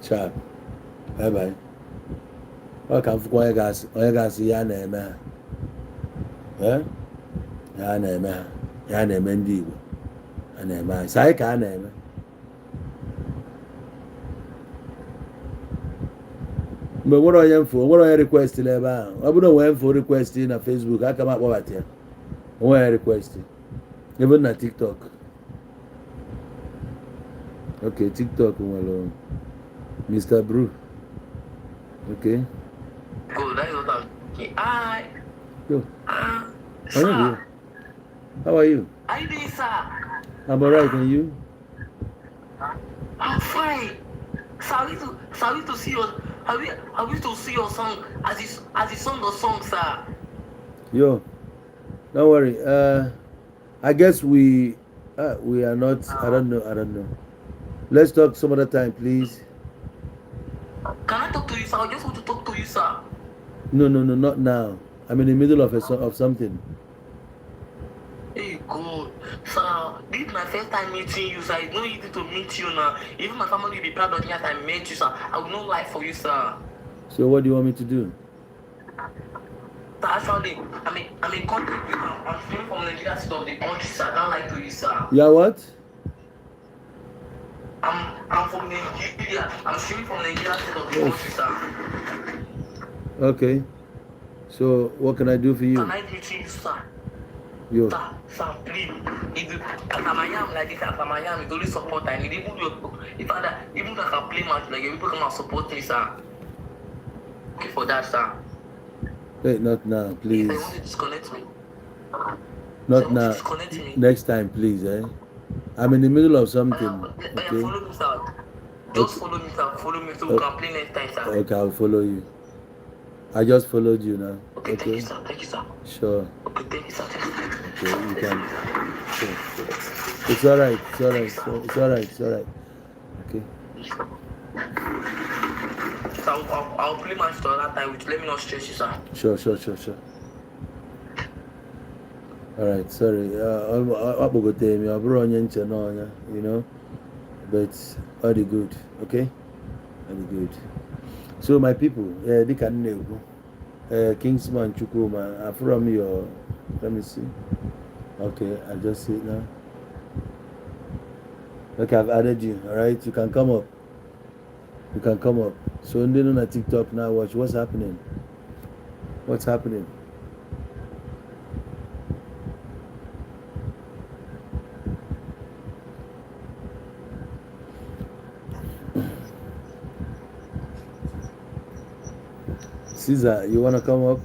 sharp bye bye ọ ka mfụkwa onye ga-asị ya na-eme ha ya na-eme ndị Igbo a na-eme anyị anyị ka a na-eme mgbe nwere onye request ebe ahụ ọ bụrụ onwe mfo request na Facebook aka m akpọbata ya onwe ya request ebe na TikTok okay TikTok nwere Mr. Brew okay good that is what I'm yo how are you? How you doing, sir? I'm alright, and you? I'm fine. Sorry to see your song as the song of songs, sir. Yo, don't worry. I guess we are not. I don't know. Let's talk some other time, please. Can I talk to you, sir? I just want to talk to you, sir. No, not now. I'm in the middle of something. Hey, good. So, this is my first time meeting you, sir. It's not easy to meet you now. Even my family will be proud of me as I met you, sir. I will not lie for you, sir. So, what do you want me to do? So, actually, I'm in contact with you. I'm feeling from Nigeria state of the country, sir. I don't lie to you, sir. Yeah, what? I'm from Nigeria. I'm feeling from Nigeria state of the country, sir. Okay. So, what can I do for you? Can I meet you, sir? Yo. Sir, please. As I am like this, as I am, it's only support I need. Even if I can play match, like people come and support me, sir. Okay, for that, sir. Wait, not now, please. I want to disconnect me. Not now. Disconnect me. Next time, please, eh? I'm in the middle of something. Okay. Okay. Follow me, sir. Just follow me, sir. Follow me so we can play next time, sir. Okay, I'll follow you. I just followed you now. Okay, thank you, sir. Thank you, sir. Sure. Okay, thank you, sir. Okay, you can. Sure. It's all right. It's all right. It's all right. It's all right. Okay. So I'll play my story that time. Let me not stress you, sir. Sure. All right. Sorry. You know, but all the good. Okay. All the good. So my people, they can know. Kingsman Chukuma, from your. Let me see. Okay, I just see it now. Okay, I've added you. All right, you can come up. You can come up. So on the TikTok now, watch what's happening. What's happening? Caesar, you wanna come up?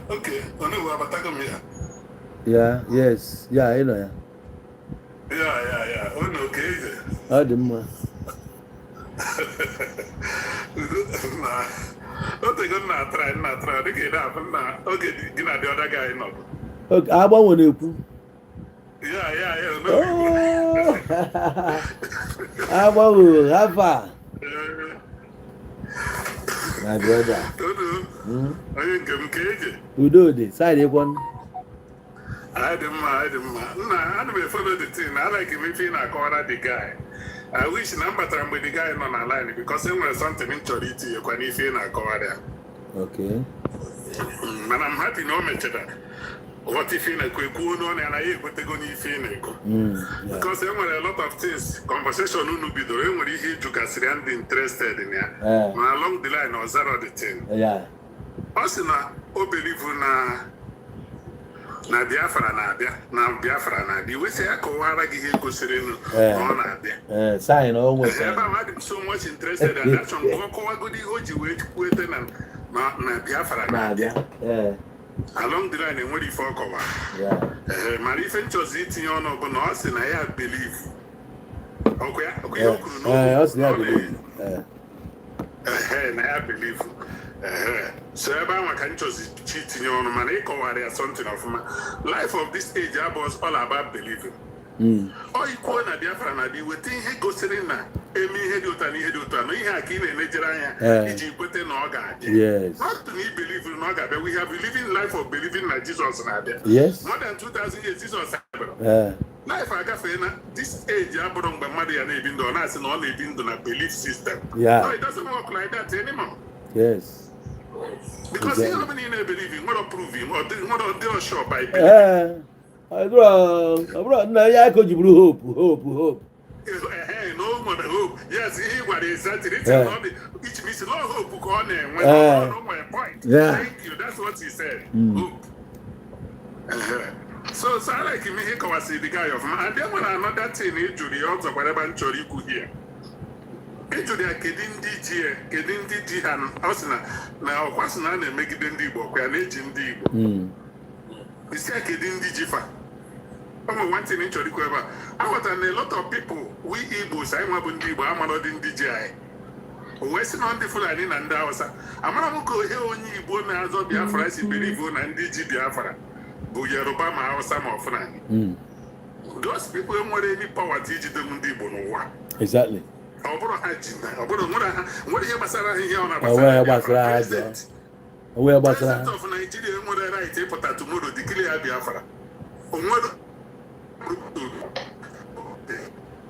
Okay, Yeah, yes, yeah, I know. Yeah. Oh no, okay. Oh, the man. Okay, try. Okay, the other guy not. Okay, I want to. Yeah. No. I want to have fun. My brother. You do this. I did one. I don't follow the thing. I like him if he not corner the guy. I wish number time with the guy on the line because there was something in Choriti you can if he not corner. Okay. And I'm happy no matter that. What if you quick on and I put the gun if you because there were a lot of things. Conversation will be the way when you hear to Cassian interested in here. Along the line or zero the thing. Yeah. Also, I believe na Biafra na the we say akọwara gị ihe gosiri no na abịa. Sign almost. I'm so much interested in that. Kọwagodi ihe o ji wee kwete na Biafra na abịa. Along the line enwere ife ọkọwa. Mara ife nchọzi itinye ọnụ bụ na ọ sị na ya believe. Ọkwa ya kwuru n'okwu. Ọ sị na ya believe. Na ya believe. So everyone can choose cheating on money, or something of my life of this age was all about believing. Or you call a Biafra, we think he goes in now. Emi Hedutani Hedutano, he had keen in Nigeria, Egypt and Oga. Yes. Not to me believe in Oga, but we have been living life of believing like Jesus and Abia. Yes. More than 2,000 years, Jesus. Life I got this age, I put on my mother and even though I said only been done a belief system. Yeah. No, it doesn't work like that anymore. Yes. Because you don't believe in what proving or they are sure by believing. I could you hope. No more hope. Yes, he was exactly. Which means no hope on when no my point. Yeah. Thank you. That's what he said. Hope. So I like him. He was the guy of man. And then when another thing, to the also whatever Chori could hear. Into the Kedin DG and Osna now was not a make it in the book and aging deep. We say Kedin DG. I'm one thing into the quiver. I want a lot of people. We Igbos, I'm a Bundibo, I'm not in DJI. Western on the Fulani and Dawsa. I'm not going to hear only Bona as Biafra, I believe on and DG Biafra. Buyarobama or some of Fulani. Those people have more any power to teach them Bundibo. Exactly. What do you Basara here on a President of Nigeria? What I write for tomorrow, declare Biafra.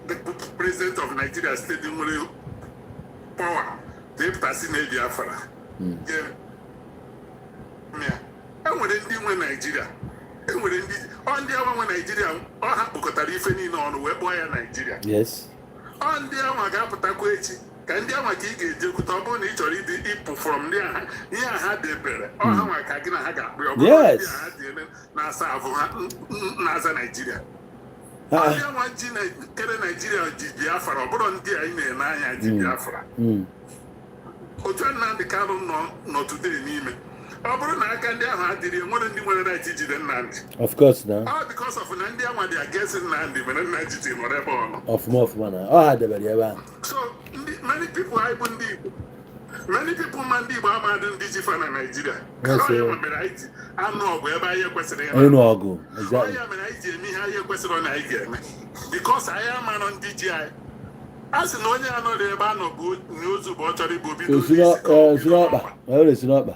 The president of Nigeria stating power, they passing Biafra. And when they win Nigeria, and when they on the other Nigeria, or Hakotari on the web boy Nigeria. Yes. On the Amagapataqueti, can the Amaki get chọrọ ịpụ from there ihe ha debere ọ ha nwa ka gị na ha ga-akpụ ọbụla ha dị na-asa ahụ ha na-aza Naịjirịa onye nwa ji kere Naịjirịa ji Biafra ọ bụrụ ndị anyị na-ene anya ji Biafra otu Nnamdi Kanu nọ today n'ime ọ bụrụ na aka ndị ahụ adịrị nwere ndị nwere right ijide Nnamdi. Of course na. Because of na ndị ahụ dị against Nnamdi mere Nnamdi ji nọrọ ebe ọ nọ. Ọfụma na ọ ha debere ebe ahụ. So many people anyị bụ ndị Igbo. Many people ma ndị Igbo amadị ndị ji fa na Nigeria. Ọ mere anyị ji anụ ọgụ ebe anyị kwesịrị ya. Ịnụ ọgụ. Ọ ya mere anyị ji eme ihe anyị kwesịrị ọ na anyị ga-eme. Because anyị amarọ ndị ji anyị. A sị na onye anọ dị ebe a nọ bụ n'ozu bụ ọ chọrọ ibu obido esi n'ọkpa.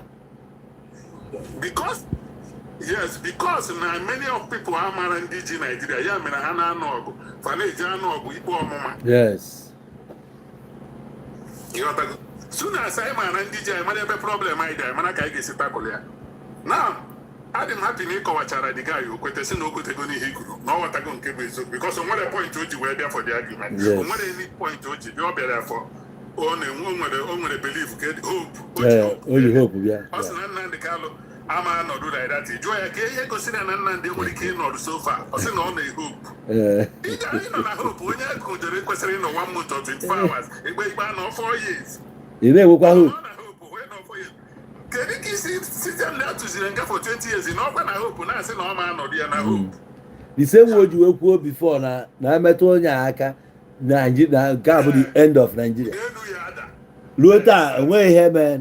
Because na many of people amara ndị ji Nigeria ya mere ha na-anụ ọgụ fa na-eji anụ ọgụ ikpe ọmụma. Yes. Soon as anyị mara ndị ji anyị mara ebe problem anyị dị anyị mara ka anyị ga-esi takụl ya. Now, adị m happy na ịkọwachara dị gaa ya okwete si na o kwetego n'ihe kwuru na ọ ghọtago nke bụ eziokwu because o nwere point o ji wee bịa for the argument. O nwere any point o ji bịa ọ bịara afọ o nwere belief ka hope o ji hope bịa. Ọ sị na Nnamdi Kanu ama nọdụ like that jụọ ya ka ihe gosiri na Nnamdi nwere ike ịnọdụ so far ọ sị na ọ na-ehope. Anyị nọ na hope onye kụjere kwesịrị ịnọ 1 month or 24 hours ikpe anọ 4 years. Ị na-enwekwa hope. Kedu ka isi site na atụziri nga for 20 years na ọkwa na hope na-asị na ọ ma anọdụ ya na hope. The same way you kwuo before na emetụ onye aka na nke a bụ the end of Nigeria. Ruo taa enweghị ihe mee.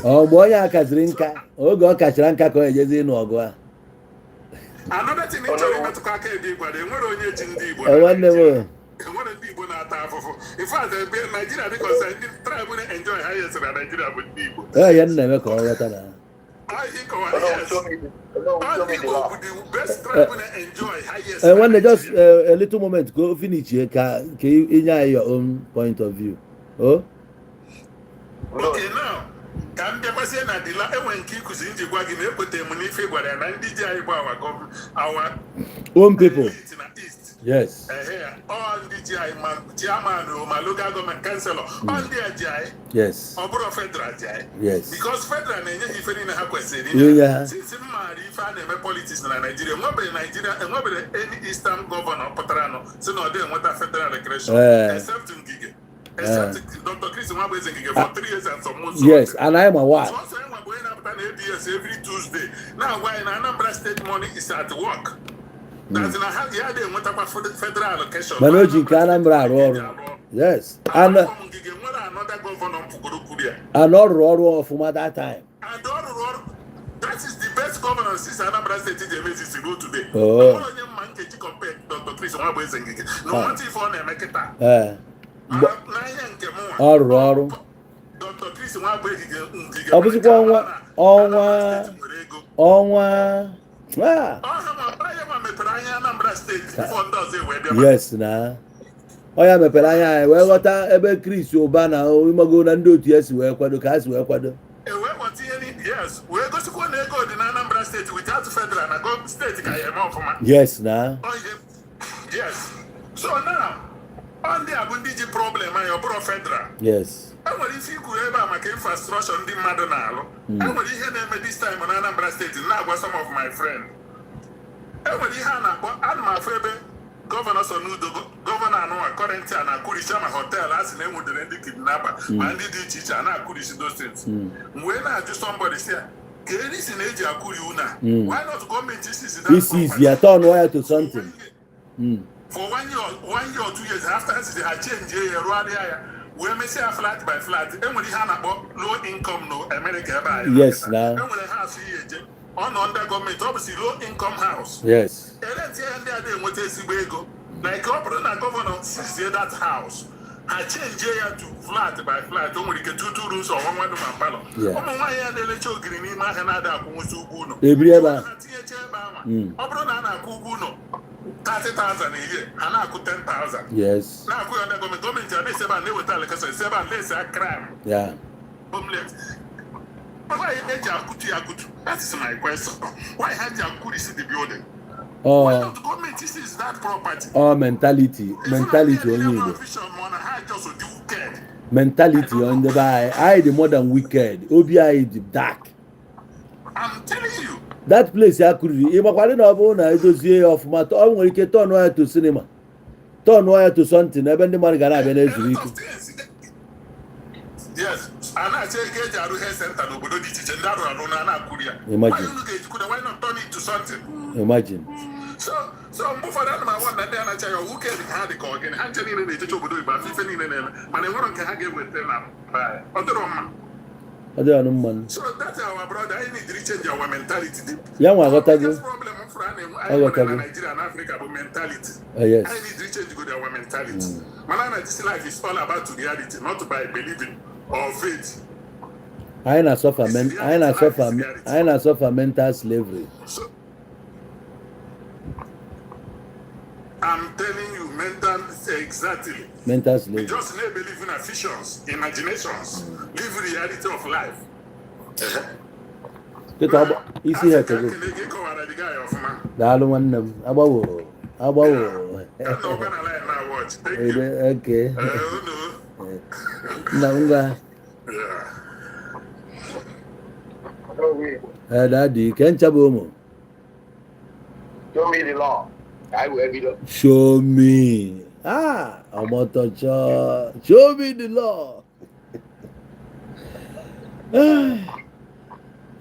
Mgbe onye akaziri nka oge ọ kachara nka ka ọ ejezi ịnụ ọgụ a. Another thing ịchọrọ imetụkọ aka ebe igwe enwere onye ji ndị Igbo. Nwanne m. Enwere ndị Igbo na-ata afụfụ. In fact, Nigeria because ndị tribe na-enjoy highest na Nigeria bụ ndị Igbo. Ya na-eme ka ọ ghọta na. Nwanne just a little moment go finish ka inye anyị your own point of view. Oh? Okay, now ka m bịakwazie na dịla enwe nke ịkụzi nji gwa gị na ekwete m n'ife gwara ya na ndị ji anyị bụ our own people. Yes. All ndị ji anyị ma chairman ma local government councilor all ndị a ji anyị. Yes. Ọ bụrụ federal ji anyị. Yes. Because federal na-enye ha ife niile ha kwesịrị inye. Since m maara ife a na-eme politics na Nigeria enwebere any eastern governor pụtara nọ si na ọ dị enweta federal recreation except Ngige. Except Dr. Chris Nwabeze Ngige for 3 years and some months. Yes, and I'm a wife. So going up an ABS every Tuesday. Now, why in Anambra State money is at work? That's in a half year they went up for the federal allocation. Manojin Anambra. Yes. And another governor and all from at that time. And all that is the best governor since Anambra State is to go today. Oh. Compare Dr. Chris Nwabeze Ngige. No one for Nemeketa. Ọrụ ọ bụzikwa ọnwa yes na ọ ya mepere anya anyị wee ghọta ebe Chris ụba na ịmago na ndị otu ya si wee kwado ka ha si wee kwado yes na so now ndị a bụ ndị ji problem anyị ọ bụrụ federal. Yes. Enwere isi ikwu ebe a maka infrastructure ndị mmadụ na-alụ. Enwere ihe na-eme this time na Anambra State na-agwa some of my friend. Enwere ihe a na-akpọ ana m afọ ebe gọvanọ Soludo gọvanọ anụwa current a na-akwụrisi ma hotel a sị na enwudere ndị kidnapper ma ndị dị iche iche a na-akwụrisi those things. Wee na-ajụ somebody si ya ka eri si na-eji akwụri una. Why not gọọmenti isi this is ya turn wire to something. For 1 year or 2 years after they had changed we may say flat by flat. When we have low income no America. Yes, now. When we have under government, obviously low income house. Yes. And then they want to see where go. Like governor sees that house. I change here to flat by flat. Only get two rooms or one palo. Why are they let you green in my Canada? Every ever. 30,000 a year, and I could 10,000. Yes. Now, government, they say, they will tell us, let's a crime. Yeah. Why that is my question. Why had Yakuri see the building? Oh. Why not government is that property? Oh, mentality only. Mentality on the buy. I the more than wicked. OBI the dark. I'm telling you. That place ya kuri ịgbakwara na ọ bụrụ na edozie ya ọfụma ọ nwere ike turn wire to cinema turn wire to something ebe ndị mmadụ ga na-abịa na-ezuru ike. Yes, I say get a health center n'obodo dị iche iche ndị arụ arụ na na-akwụrụ ya. Imagine. Why not turn it to something? Imagine. So mgbe ụfọdụ ana m agwa na ndị a na-acha ya ọwụ ke ha dị ka Ogini ha nche niile na-echeche obodo Igbo afọ ife niile na-eme mana enwere nke ha ga-eweta na ọ dịrọ mma. Ọ dị ọnụ mmanụ. So that's our brother. I need to change our mentality. Ya nwa aghọtago. Problem in Nigeria and Africa about mentality. Yes. I need to change our mentality. Man, this life is all about reality, not by believing or faith. I suffer mental slavery. So, I'm telling you, exactly. Mental slavery. We just need believe in visions, imaginations, live reality of life. Kita isi ha tego. Daalụ nwanne m. Agbawo. Okay. Na ngwa. Daddy, can chabomo. Show me the law. I will evidence. Show me. Omotocho. Show me the law.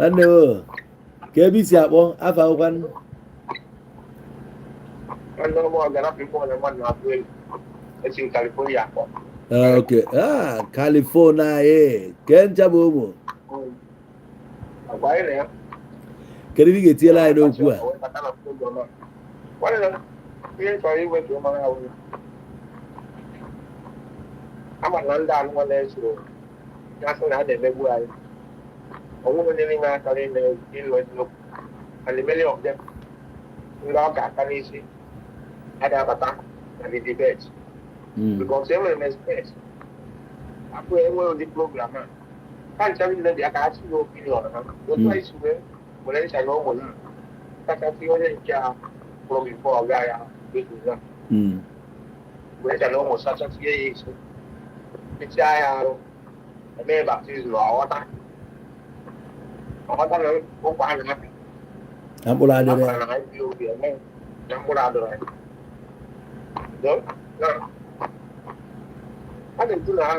Ano. Kebi si akpo afa okwan. No more gonna be more than 1 hour. It's in California. Okay. California. Ken chabomo. Why there? Kedu bi geti ela ino ku a? What is that? We try with you, man. I'm a London one day, so that's what I did. A woman living out in the look, and the many of them, we all got an easy. Had a attack and the debate. Because everyone is best. After the program, can't tell you that I can't no opinion. What I swear, when I say no one, that's a few from before a guy. When I know such a few it's I may baptism or water. I didn't do that.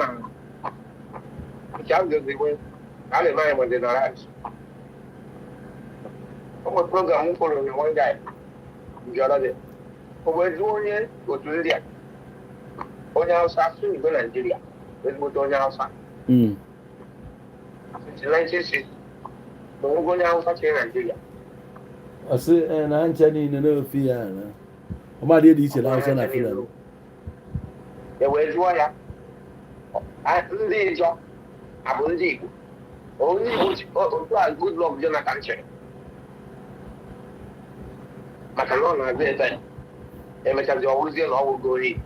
I didn't mind when they don't ask. What program following one guy? The other day. We're doing it, go to India. On your house, after you go to Nigeria. Let's go to your house. Since 1960. Don't go now for Nigeria. I say, and I'm telling you, no fear. My dear, this is also not fear. There was wire. I believe you. I believe you. Only good luck, Jonathan Chen. Macaron, I bet that. And because you always get all go in.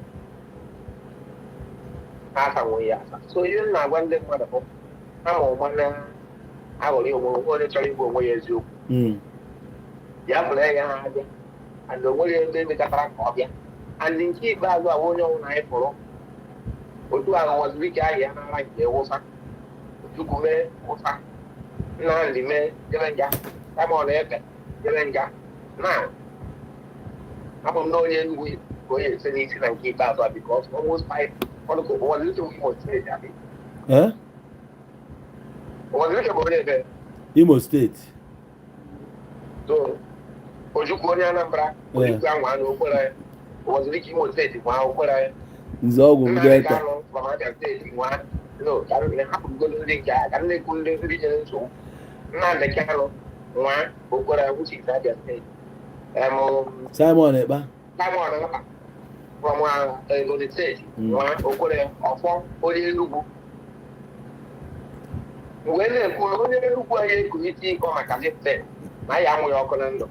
Half a way. So you're not one day, wonderful. I'm one. I will leave one to tell you what you do. Play and the way they make a crack of you. And in keep back, I won't know I follow. But 2 hours week, I like the water. To go there, water. Now, the man, come on, Evan. Now, I don't know you will go and say anything and keep out because almost 5 one little more say, Huh? Imo State. So, Ojukwu Anambra, was Ricky State, Nzogu Delta. From other state, no, I don't have to go to the guy, and they couldn't region so. Now the Cano, one, which is that state. Simon Eba. Simon from one go to state, one, or 4, or when they go to committee, come a cassette, I am with Ocolando.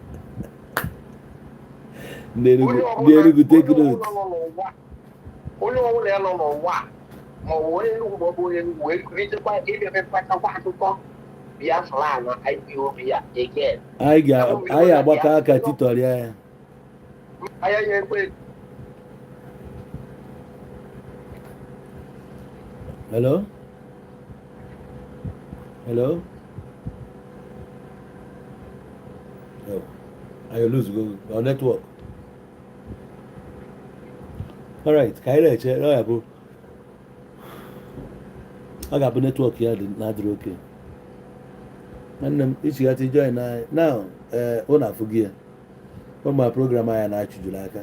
They will take it out. Only what? When we reach by even to talk, we have land, I feel we are again. I have a catitoria. I am with. Hello? Hello? Oh, I lose your network. All right, Kaira, ọ ga-abụ netwọk ya na-adịrị oke nwanne m ichighata join anyị now ụnụ afụ gị ya ụmụ program anyị na-achụjuru aka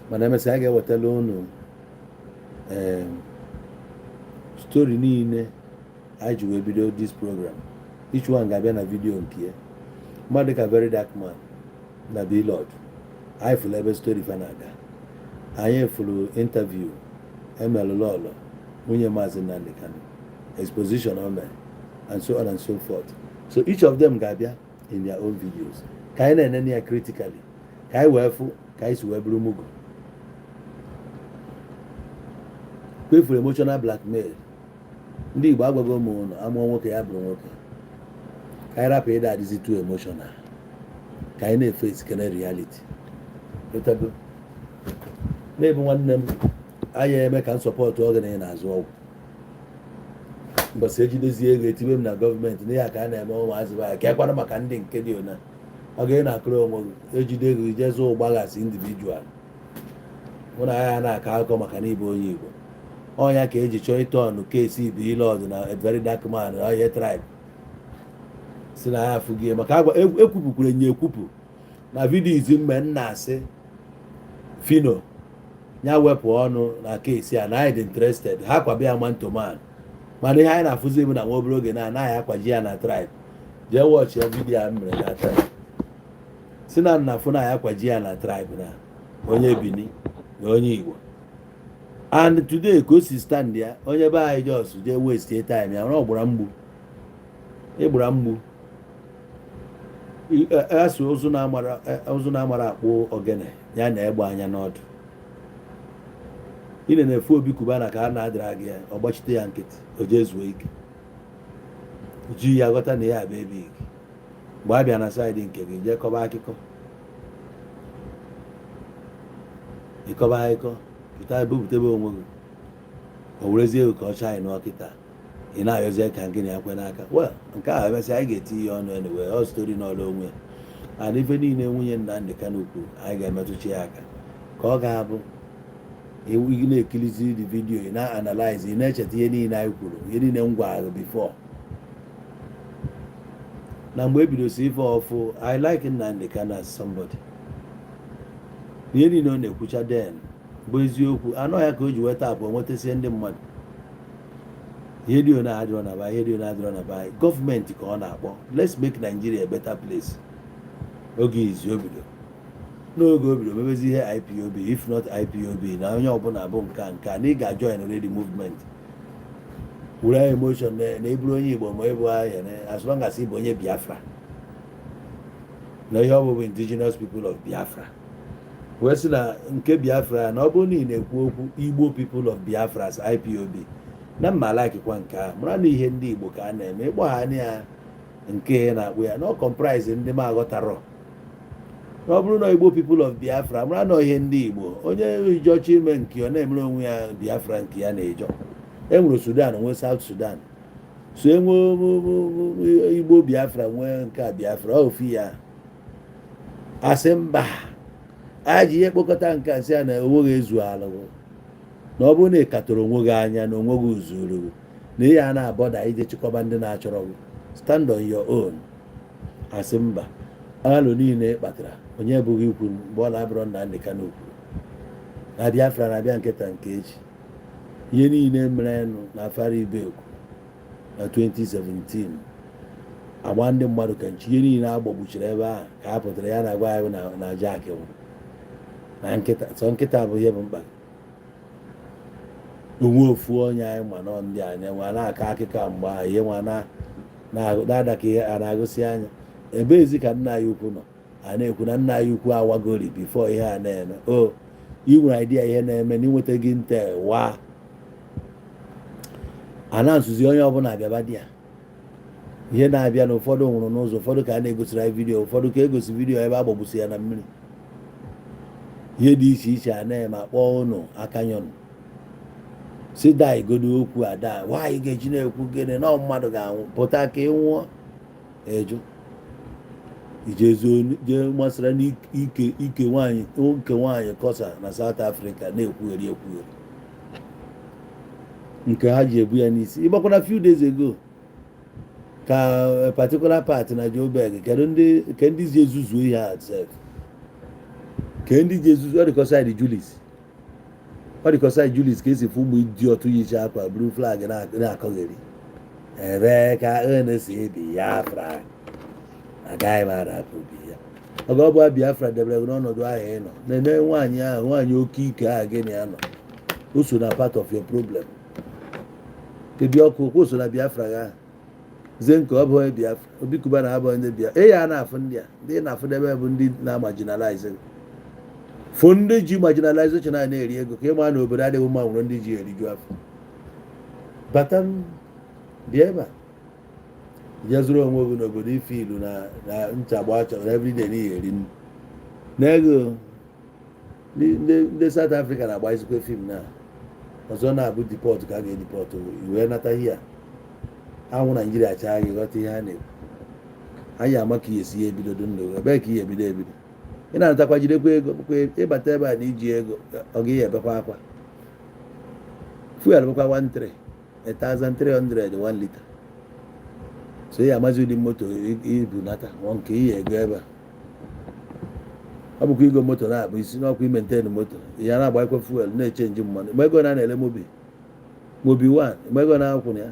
mana emesịa a ga-ewetala ụnụ stori niile anyị ji wee bido this program each one ga-abịa na vidio nke ya mmadụ ka very dark man na Billboard anyị fụrụ ebe stori fa na-aga anyị fụrụ interview emelụlọlọ nwunye Mazi Nnamdi Kanu exposition o mere and so on and so forth so each of them ga-abịa in their own videos ka anyị na-enene ya critically ka anyị wee fụ ka anyị si wee bụrụ mugu kwefuru emotional blackmail ndị Igbo agwago ụmụ ụlọ amụọ nwoke ya bụrụ nwoke ka anyị rapụ ịda adịzi too emotional ka anyị na-efe isikere reality na-ebu nwanne m anyị eme ka m sọpọtụ Ogini na-azụ ọgwụ mbọsị ejidezie ego etibe m na gọọmenti n'ihe ka a na-eme ụmụazị ya ka ekwara maka ndị nke dị ona Ogini na-akụrụ onwe ejide ego ije zụọ ụgbaghasị individual mụ na ya na-akọ akụkọ maka na ịbụ onye Igbo ọnya ka eji chọọ ịtọnụ keesi Billboard na a very dark man onye tribe si na ya afụgie maka agwa ekwupụkwuru nye ekwupụ na vidiyo izi mgbe m na-asị Fino ya wepụ ọnụ na keesi a na anyị dị interested ha kwabịa ya mantoman mana ihe anyị na-afụzi bụ na nwa obere oge na anaghị akwaji ya na tribe jee wọchị ya vidiyo a mere na tribe si na nnafụ na ya akwaji ya na tribe na onye Bini na onye Igbo and today ka o si stand ya onye be anyị jos jee waste time ya ọ ịgbara mgbu asụ ụzụ na-amara akpụ Ogini ya na egbe anya n'ọdụ ị na-efu obi kubana ka a na-adịra gị ya ọ gbachite ya nkịtị o jee zuo ike ji ya ghọta na ya abịa ebe gị mgbe a bịa na saịdị nke gị jee kọba akụkọ ịkọba akụkọ pụta ebupụtebe onwe gị o werezie ego ka ọ chaa anyị n'ọkịta ị na-ayọzie ka gịnị ya kwe n'aka well nke ahụ emesịa anyị ga-eti ya ọnụ anyway ọ stori n'ọlụ onwe ya and ife niile nwunye Nnamdi Kanu kwuru anyị ga-emetụchi ya aka ka ọ ga-abụ ị na-ekilizi the video ị na-analyze ị na-echeta ihe niile anyị kwuru ihe niile m gwara before na mgbe ebidosi ife ọfụ I like Nnamdi Kanu as somebody ihe niile ọ na-ekwucha den bụ eziokwu anọ ya ka o ji weta abụọ nwetasie ndị mmadụ ihe dị na adịrọ na ba ihe dị na adịrọ na ba gọọmenti ka ọ na-akpọ let's make Nigeria a better place oge izi obido n'oge obido mebezi ihe IPOB if not IPOB na onye ọbụla bụ nka na ị ga-join already movement were emotion na eburu onye Igbo ma ịbụ ahịa as long as ị bụ onye Biafra na ihe ọ bụ indigenous people of Biafra wee sị na nke Biafra na ọ bụrụ na ị na-ekwu okwu Igbo people of Biafra as IPOB na mma laikikwa nke a mara na ihe ndị Igbo ka a na-eme ịgbọ ha ya nke na-akpụ ya na ọ comprise ndị m aghọtarọ na ọ bụrụ na Igbo people of Biafra mara na ihe ndị Igbo onye ijọcha ime nke ọ na-emere onwe ya Biafra nke ya na-ejọ enwere Sudan nwee South Sudan so enwe Igbo Biafra nwee nke a Biafra ofu ya asị mba a ji ihe kpokọta nke a sị ya na onweghị ezu alụ na ọ bụrụ na ị katọrọ onwe gị anya na onwe gị zuru na ihe a na-abọda ije chịkọba ndị na-achọrọ gị stand on your own asị mba alụ niile kpatara onye bụghị ikwu mgbe ọ na-abụrụ Nnamdi Kanu kwuru na Biafra na-abịa nkịta nke echi ihe niile mere na afara Ibekwu na 2017 agba ndị mmadụ ka nchi ihe niile agbagbuchiri ebe ahụ ka a pụtara ya na-agwa anyị na Jack na nkịta sọ nkịta bụ ihe bụ mkpa onwe ofu onye anyị ma nọ ndị anya nwa na-akọ akụkọ mgbe ahụ ihe nwa na-ada ka ihe a na-agụsị anya ebe ezi ka nna anyị ukwu nọ a na-ekwu na nna anyị ukwu awagori bifo ihe a na-eme o inwere idea ihe na-eme na inweta gị nte wa a na-asụzi onye ọbụla abịaba di ya ihe na-abịa na ụfọdụ nwụrụ n'ụzọ ụfọdụ ka a na-egosiri anyị vidiyo ụfọdụ ka egosi vidiyo ebe a gbagbusi ya na mmiri ihe dị iche iche a na-eme akpọọ ụnụ akanyọnụ si daa igodo okwu ada nwaanyị ga-eji na-ekwu gịnị na mmadụ ga-anwụ pụta ka ị nwụọ eju ije gbasara n'ike nwaanyị kọsa na South Africa na-ekwugheri nke ha ji ebu ya n'isi ịgbakwana few days ago ka particular part na Joburg ke ndị ji ezuzu ihe a sef ke ndị ji ezuzu ọ dịka side Julius ka esi fụ ụmụ idi otu yicha akwa blue flag na-akọgheri ebe ka na-esi Biafra agaghị m arapụ ya oge ọ bụ Biafra debere n'ọnọdụ ahụ ịnọ na-eme nwaanyị oke ike ahụ gịnị ya nọ o so na part of your problem kedu ọkụ o so na Biafra ga ze nke ọ bụ Biafra Obi Kuba na-abụ ndị Biafra ya na-afụ ndị na-afụdebe bụ ndị na-marginalize fụ ndị ji marginalization na-eri ego ka ịma na obodo adịghị mma nwere ndị ji eriju afọ bata dị ebe a je zụrụ onwe gị n'obodo ife ilu na nchagbu achọrọ everyday n'ihi eri nnu n'ego ndị South Africa na-agba izikwe fim na ọzọ na-abụ dipọt ka a ga-edipọtụ wee nata ihe a anwụ Naijiria chaa gị ghọta ihe a na-ekwu anyị ama ka ihe si ya ebido ndụ ebee ka ihe ebido ị na-anatakwa jidekwa ego ịbata ebe a na iji ego ọ ga ihe ebekwa akwa fuel bụkwa 1,300 1 liter so ya amazi ụdị moto ibu nata nke ihe ego ebe a ọ bụkwa igo moto na-abụ isi n'ọkwa imentenu moto ya na-agbakwa fuel na-echenji mmanụ mgbe ego na-ele mobi 1 mgbe ego na-akwụna ya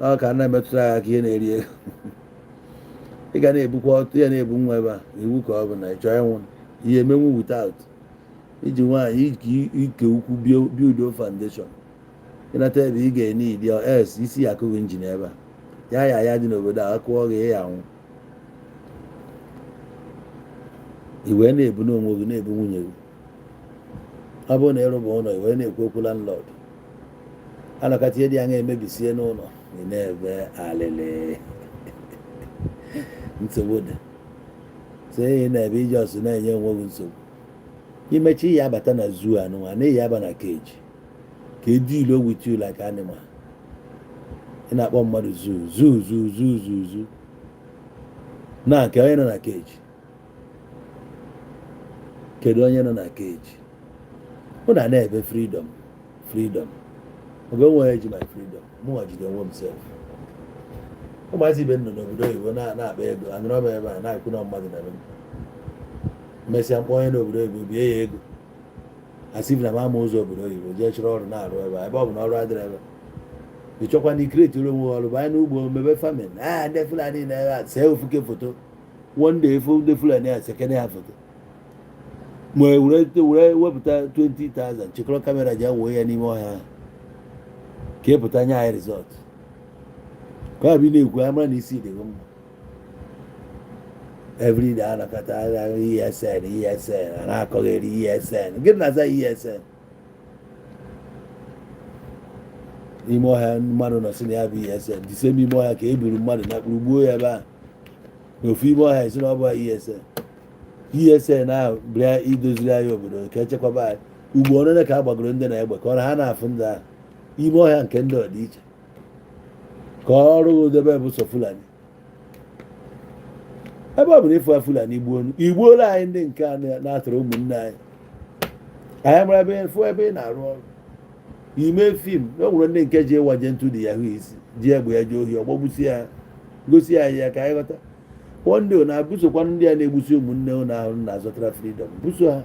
ọ ka na-emetụta ya aka ihe na-eri ego ị ga na-ebukwa ọtụ ya na-ebu nwa ebe a iwu ka ọ bụ na ị chọọ ịnwụ ihe emenwu without iji nwaanyị ike ukwu build foundation ịnata ebe ị ga-ene idi es isi ya akụghị injin ebe a ya dị n'obodo a akụọ gị ya anwụ i wee na-ebu n'onwe gị na-ebu nwunye gị ọ bụrụ na ịrụba ụlọ i wee na-ekwu okwu landlord anọkata ihe dị anya emebisie n'ụlọ ị na-ebe alịlị nsogbu dị so ihe na-ebe iji ọsụ na-enye onwe gị nsogbu imechi ihe abata na zoo anụnwa na ihe aba na cage ka edilo with you like animal ị na-akpọ mmadụ zoo na nke onye nọ na cage kedu onye nọ na cage mụ na-ebe freedom oge nwe eji my freedom mụnwa jide onwe m self ụmụazị ibe nọ n'obodo oyibo na-akpa ego anụrụ m ebe a na-ekwu na mmadụ na mesịa mkpọ onye n'obodo oyibo bie ya ego asị na ama ụzọ obodo oyibo jee chọrọ ọrụ na-arụ ebe ọ bụ na ọrụ adịrị ebe ị chọkwa ndị kreti onwe ọrụ banye n'ugbo mebe famin ndị Fulani na ebe see ofuke foto wonde efu ndị Fulani a sekene ha foto ma were wepụta 20,000 chịkọrọ kamera ji awụọ ya n'ime ọhịa ka epụta anya anyị rizọt ka ọ bụ na-ekwu amara na isi dị mma everyday anakọta agha ESN na-akọgheri ESN gịnị na-aza ESN n'ime ọhịa mmadụ nọ si na ya bụ ESN disem ime ọhịa ka e buru mmadụ na kpurugbuo ya ebe a n'ofu ime ọhịa esi na ọ bụ ESN ahụ bịa idoziri anyị obodo ka echekwaba anyị ugbo onene ka a gbagoro ndị na-egbe ka ọ na ha na-afụ ndị ahụ ime ọhịa nke ndị ọdịiche ka ọrụ debe bụ sọ Fulani ebe ọ bụ na ịfụ Fulani igbuola anyị ndị nke a na-atụrụ ụmụnne anyị mara ebe ị na-arụ ọrụ ime fim na o nwere ndị nke ji ịwaje ntụ dị yahoo isi ji egbe ya ji ohi ọgbagbusi ya gosi anyị ya ka anyị ghọta ndị na-abụsokwa ndị a na-egbusi ụmụnne ụnụ ahụ na-azọtara freedom buso ha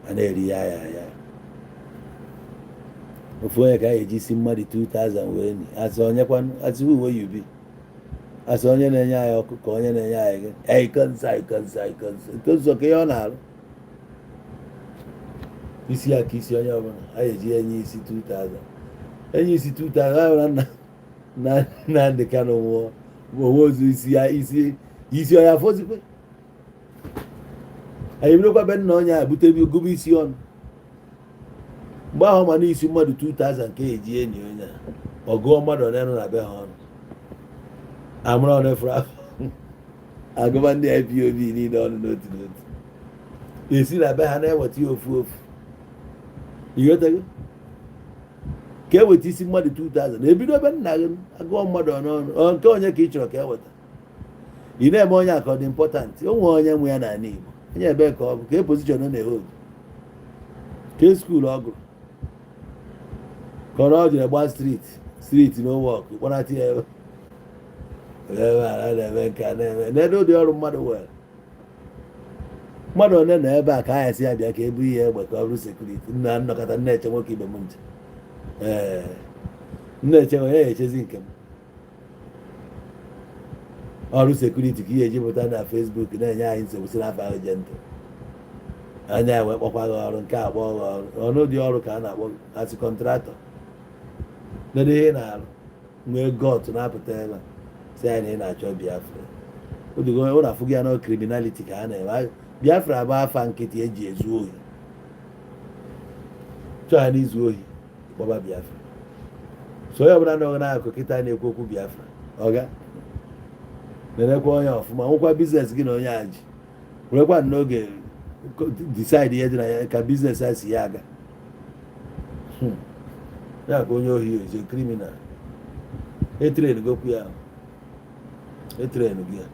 a na-eri ya ofu onye ka a ga-eji isi mmadụ 2,000 wee ni asị onyekwanụ asị uwe yubi asị onye na-enye anyị ọkụ ka onye na-enye anyị gị ikonsa ntozọ ka ihe ọ na-arụ isi ya ka isi onye ọbụla a ga-eji enye isi 2,000 ahụra na Nnamdi Kanu nwụọ onwe ozu isi ọya fọzikwe anyị birokwa be nna onye a butebi gụba isi ọnụ mgbe ahụ ma na isi mmadụ 2,000 ka eji enyi onye a ọgụọ mmadụ onye nọ na be ha ọnụ amụrụ ọnụ efere afọ agụba ndị IPOB niile ọnụ n'otu esi na be ha na-eweta ya ofu ighọtago ka eweta isi mmadụ 2,000 ebido ebe nna gị agụọ mmadụ ọnụ nke onye ka ị chọrọ ka eweta ị na-eme onye a ka ọ dị important o nwere onye nwe ya n'ala Igbo onye ebe ka ọ bụ ka e pozishọn ọ na-ehold ka e skuulu ọ gụrụ ka ọ na ọ jiri gba street no work kpọnata ya ebe a na-eme nke a na-eme n'ebe ụdị ọrụ mmadụ nwere mmadụ one na ebe a ka aha si ya bịa ka ebu ihe egbe ka ọ bụrụ sekuriti nna nnọkọta nna-eche nwoke ibe m ntị nna-eche onye ya echezi nke m ọrụ sekuriti ka ihe ejipụta na Facebook na-enye anyị nsogbu si n'afọ ahụ je ntụ anya ya wee kpọkwa gị ọrụ nke akpọ gị ọrụ ọnụ dị ọrụ ka a na-akpọ asị kọntratọ nede ihe na-arụ nwee got na-apụta ebe si anyị na ị na-achọ Biafra ụlọ afụghị ya na kriminaliti ka a na-eme Biafra bụ afa nkịtị eji ezu ohi chọọ ya n'izu ohi kpọba Biafra so onye ọbụla nọgụ n'akụ kịta na-ekwu okwu Biafra ọga na-enekwa onye ọfụma nwekwa biznes gị na onye a ji werekwa n'oge decide ihe dị na ya ka biznes a si ya aga ya ka onye ohi ozi kriminal etren gokwu ya etren gị ya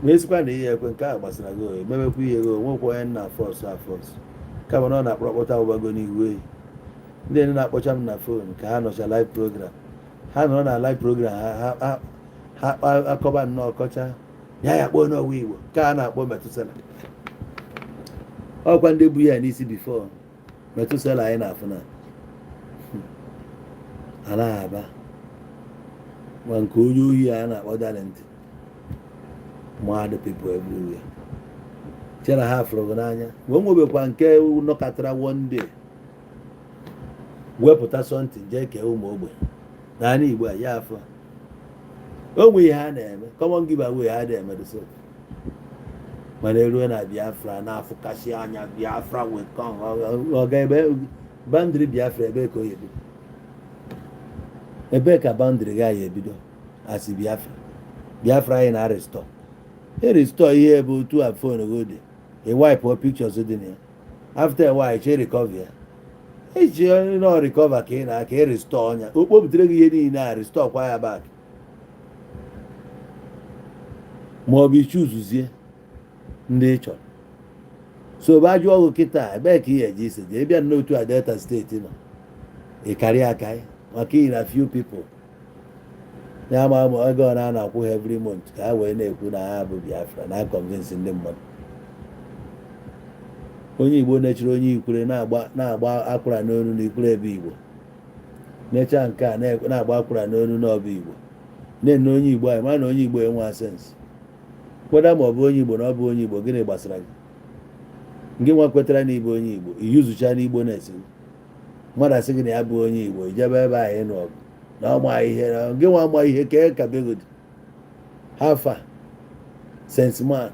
ma esikwa na ihe ekwe nke a gbasara gị oyi mebekwa ihe gị nwekwa onye nna fọs kama na ọ na-akpọkpọta ụgbago n'ihu ehi ndị enyi na-akpọcha m na fon ka ha nọcha live program ha nọrọ na live program ha akọba nnọọ kọcha ya kpọọ n'ọwa Igbo ka a na-akpọ Metusela ọkwa ndị bu ya n'isi bifo Metusela anyị na-afụ na anaghị aba ma nke onye ohi a na-akpọ Dalent mad people everywhere chere ha fụrụ gị n'anya wee nwebekwa nke nọkọtara one day wepụta sọntị jee kee ụmụ ogbe n'ala Igbo a ya afọ o nwe ihe ha na-eme common giveaway ha na-eme doso mana eruo na Biafra na-afụkasị anya Biafra ọga ebe bandịrị Biafra ebe ka o ebido ebe ka bandịrị ga ya ebido asị Biafra anyị na-arịstọ erestọ ihe ebe otu a fon gị dị iwipe pictures dị na ya after a while che recover ya eji nọ recover ka ị na-aka erestọ ọnya o kpopụtere gị ihe niile a restọ kwa ya back ma ọ bụ ichuzuzie ndị ị chọrọ so bụ ajụ ọgụ kịta ebee ka ihe eji ise jee bịa n'otu a Delta steeti nọ ịkarị aka maka iyi na few people ya ma ego ọ na-akwụ ha every month ka ha wee na-ekwu na ha bụ Biafra na-akọnvinsi ndị mmadụ onye Igbo na-echere onye Ikwere na-agba akwara n'onu na Ikwere ebe Igbo necha nke a na-agba akwara n'onu n'ọba Igbo na-ene onye Igbo anyị ma na onye Igbo enwe asensị kweda ma ọ bụ onye Igbo na ọ bụ onye Igbo gịnị gbasara gị ngị nwa kwetara na ịbụ onye Igbo iyuzucha n'Igbo na-esi mmadụ asị gị na ya bụ onye Igbo ijebe ebe ahụ ịnụ ọgụ na ọma ihe gị nwa ama ihe ka ka begodi hafa sensman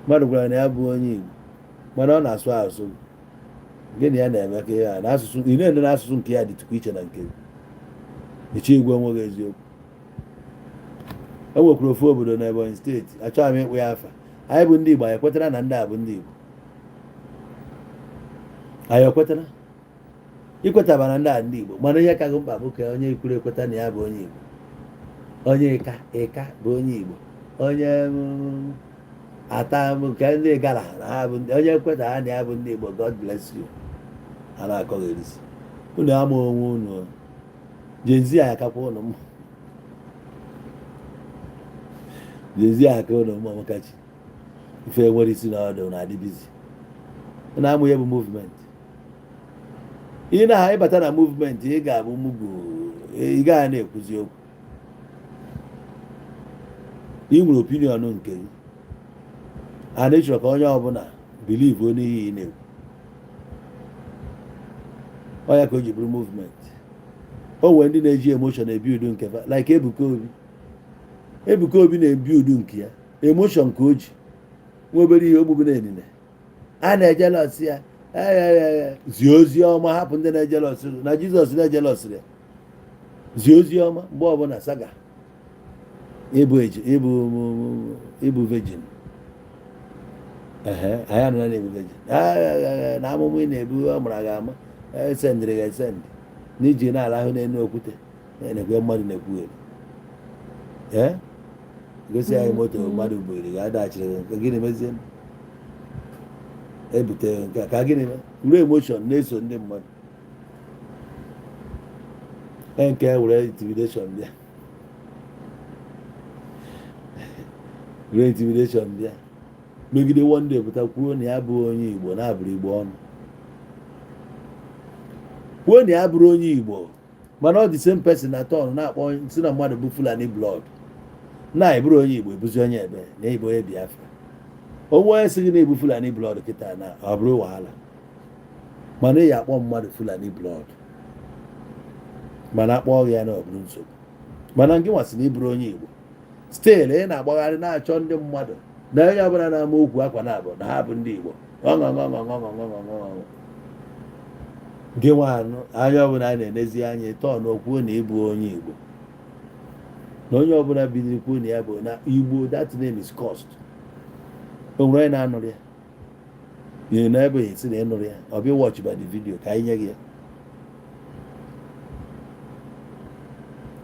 mmadụ gwara na ya bụ onye Igbo mana ọ na-asụ asụ gịnị ya na-eme ka ya na asụsụ ị na-ene na asụsụ nke ya dịtụkwa iche na nke iche igwe enweghị eziokwu e nwekwara ofu obodo na Ebonyi steeti achọghị m ịkpụ ya afa anyị bụ ndị Igbo anyị ekwetara na ndị a bụ ndị Igbo anyị ekwetara ikwetaba na ndị a ndị Igbo mana ihe ka gị mkpa bụ ka onye Ikwere ekweta na ya bụ onye Igbo onye ịka bụ onye Igbo onye ata nke ndị Igala na ha bụ onye ekweta ha na ya bụ ndị Igbo God bless you a na-akọgherisi unu ama onwe unu jezi a akakwa ụnụ mma jezi aka ụnụ mma makachi ife nwere isi na ọdụ na adịbizi na amụ ya bụ movement ị na ịbata na movement ị ga-abụ mugu ị gaghị na-ekwuzi okwu ị nwere opinion nke gị a na-echọrọ ka onye ọbụla believe onye ihe ị na-ekwu ọya ka o ji bụrụ movement o nwere ndị na-eji emotion ebi udu nke like Ebuka Obi na-ebi udu nke ya emotion ka o ji nwa obere ihe ogbugbu na-enine a na-ejelọs ya zie ozi ọma hapụ ndị na-ejelọs na Jizọs na-ejelọs ya zie ozi ọma mgbe ọbụla saga ịbụ virgin anyị anụ na-ebu virgin na amụmụ ị na-ebu ọ mara gị ama esendịrị gị esendị n'iji na-arahụ n'elu okwute na-ekwe mmadụ na-ekwugheri gosi anyị moto mmadụ gbuiri ga-adachiri nke gịnị mezie ebute nke ka gịnị ruo emoshọn na-eso ndị mmadụ nke were intimidation bịa were intimidation bịa megide one day pụta kwuo na ya bụ onye Igbo na-abụrụ Igbo ọnụ kwuo na ya bụrụ onye Igbo mana ọ dị same person na tọn na-akpọ si na mmadụ bụ Fulani blood na-eburu onye Igbo ebuzi onye ebe na Igbo onye Biafra onwe onye sị gị na-ebu Fulani blood kịta na ọ bụrụ wahala mana ị ya akpọ mmadụ Fulani blood mana akpọ ya na ọ bụrụ nsogbu mana nke nwasị na ịbụrụ onye Igbo still ị na-agbagharị na-achọ ndị mmadụ na onye ọbụla na-ama okwu akwa na abụ na ha bụ ndị Igbo nke nwaanụ anya ọbụla a na-enezi anya tọọ na okwuo na ịbụ onye Igbo na onye ọbụla bidoro kwuo na ya bụ na Igbo that name is cost o nwere onye na-anụrụ ya ihe na ebe esi na ịnụrụ ya ọ bịa watch by the video ka anyị nye gị ya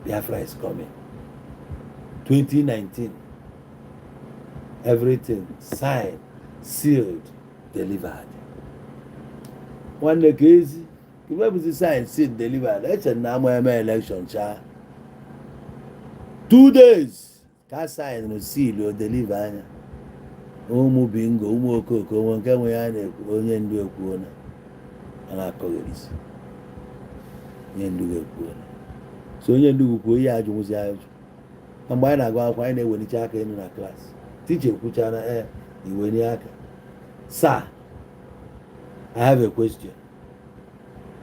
Biafra is coming 2019 everything signed sealed delivered nwanne ka ezi ife bụzi signed sealed delivered eche na ama eme election cha 2 days ka sign seal o deliver anya ụmụ bingo ụmụ okoko onwe nke nwe ya na-ekwu onye ndu ekwuo na a na-akọgherisi onye ndu ekwuo na so onye ndu kwuo ihe ajụwụzi ajụ na mgbe anyị na-agụ akwụkwọ anyị na-ewelicha aka elu na klaasị ticha ekwucha na iwenye aka sir I have a question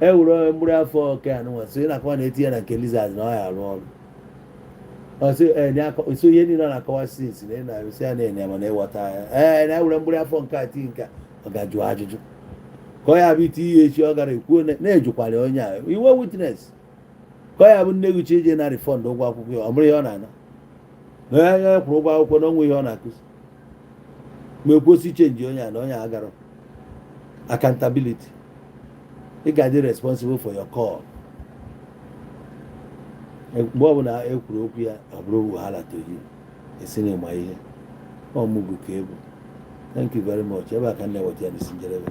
ewuru mgbụrụ afọ ọka anụnwa so ị na-akọwa na etinye na nke lizard na ọ ya arụ ọrụ so ihe niile na-akọwa sinsi na ị na-arụsị ya na-enye ma na-ewọta ya na-ewere mgbụrụ afọ nke ati nke ọ ga-ajụ ajụjụ ka ọ ya bụ iti ihe echi ọ gara ekwuo na-ejukwara onye a iwe witness ka ọ ya bụ nne gị chi ije na refund ụgwọ akwụkwọ ya ọ bụrụ ihe ọ na-ana na onye kwụrụ ụgwọ akwụkwọ na onwe ihe ọ na-akụzi ma ekwosi chenji onye a na onye agara accountability ị ga-adị responsible for your call mgbe ọbụla e kwuru okwu ya ọ bụrụ wahala toyi esi na ịma ihe ọmụgụ ka ebu thank you very much ebe a ka na-eweta ya n'isi njedebe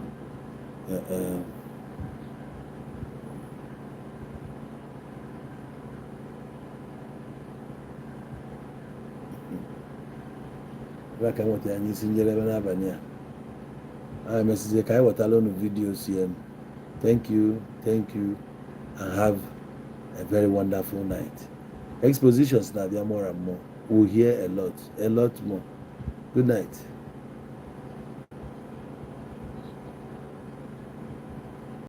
ebe a ka nweta ya n'isi njedebe n'abalị a mesizie ka anyị wetala unu vidiyo si elu thank you and have a very wonderful night. Expositions now, there are more and more. We'll hear a lot more. Good night.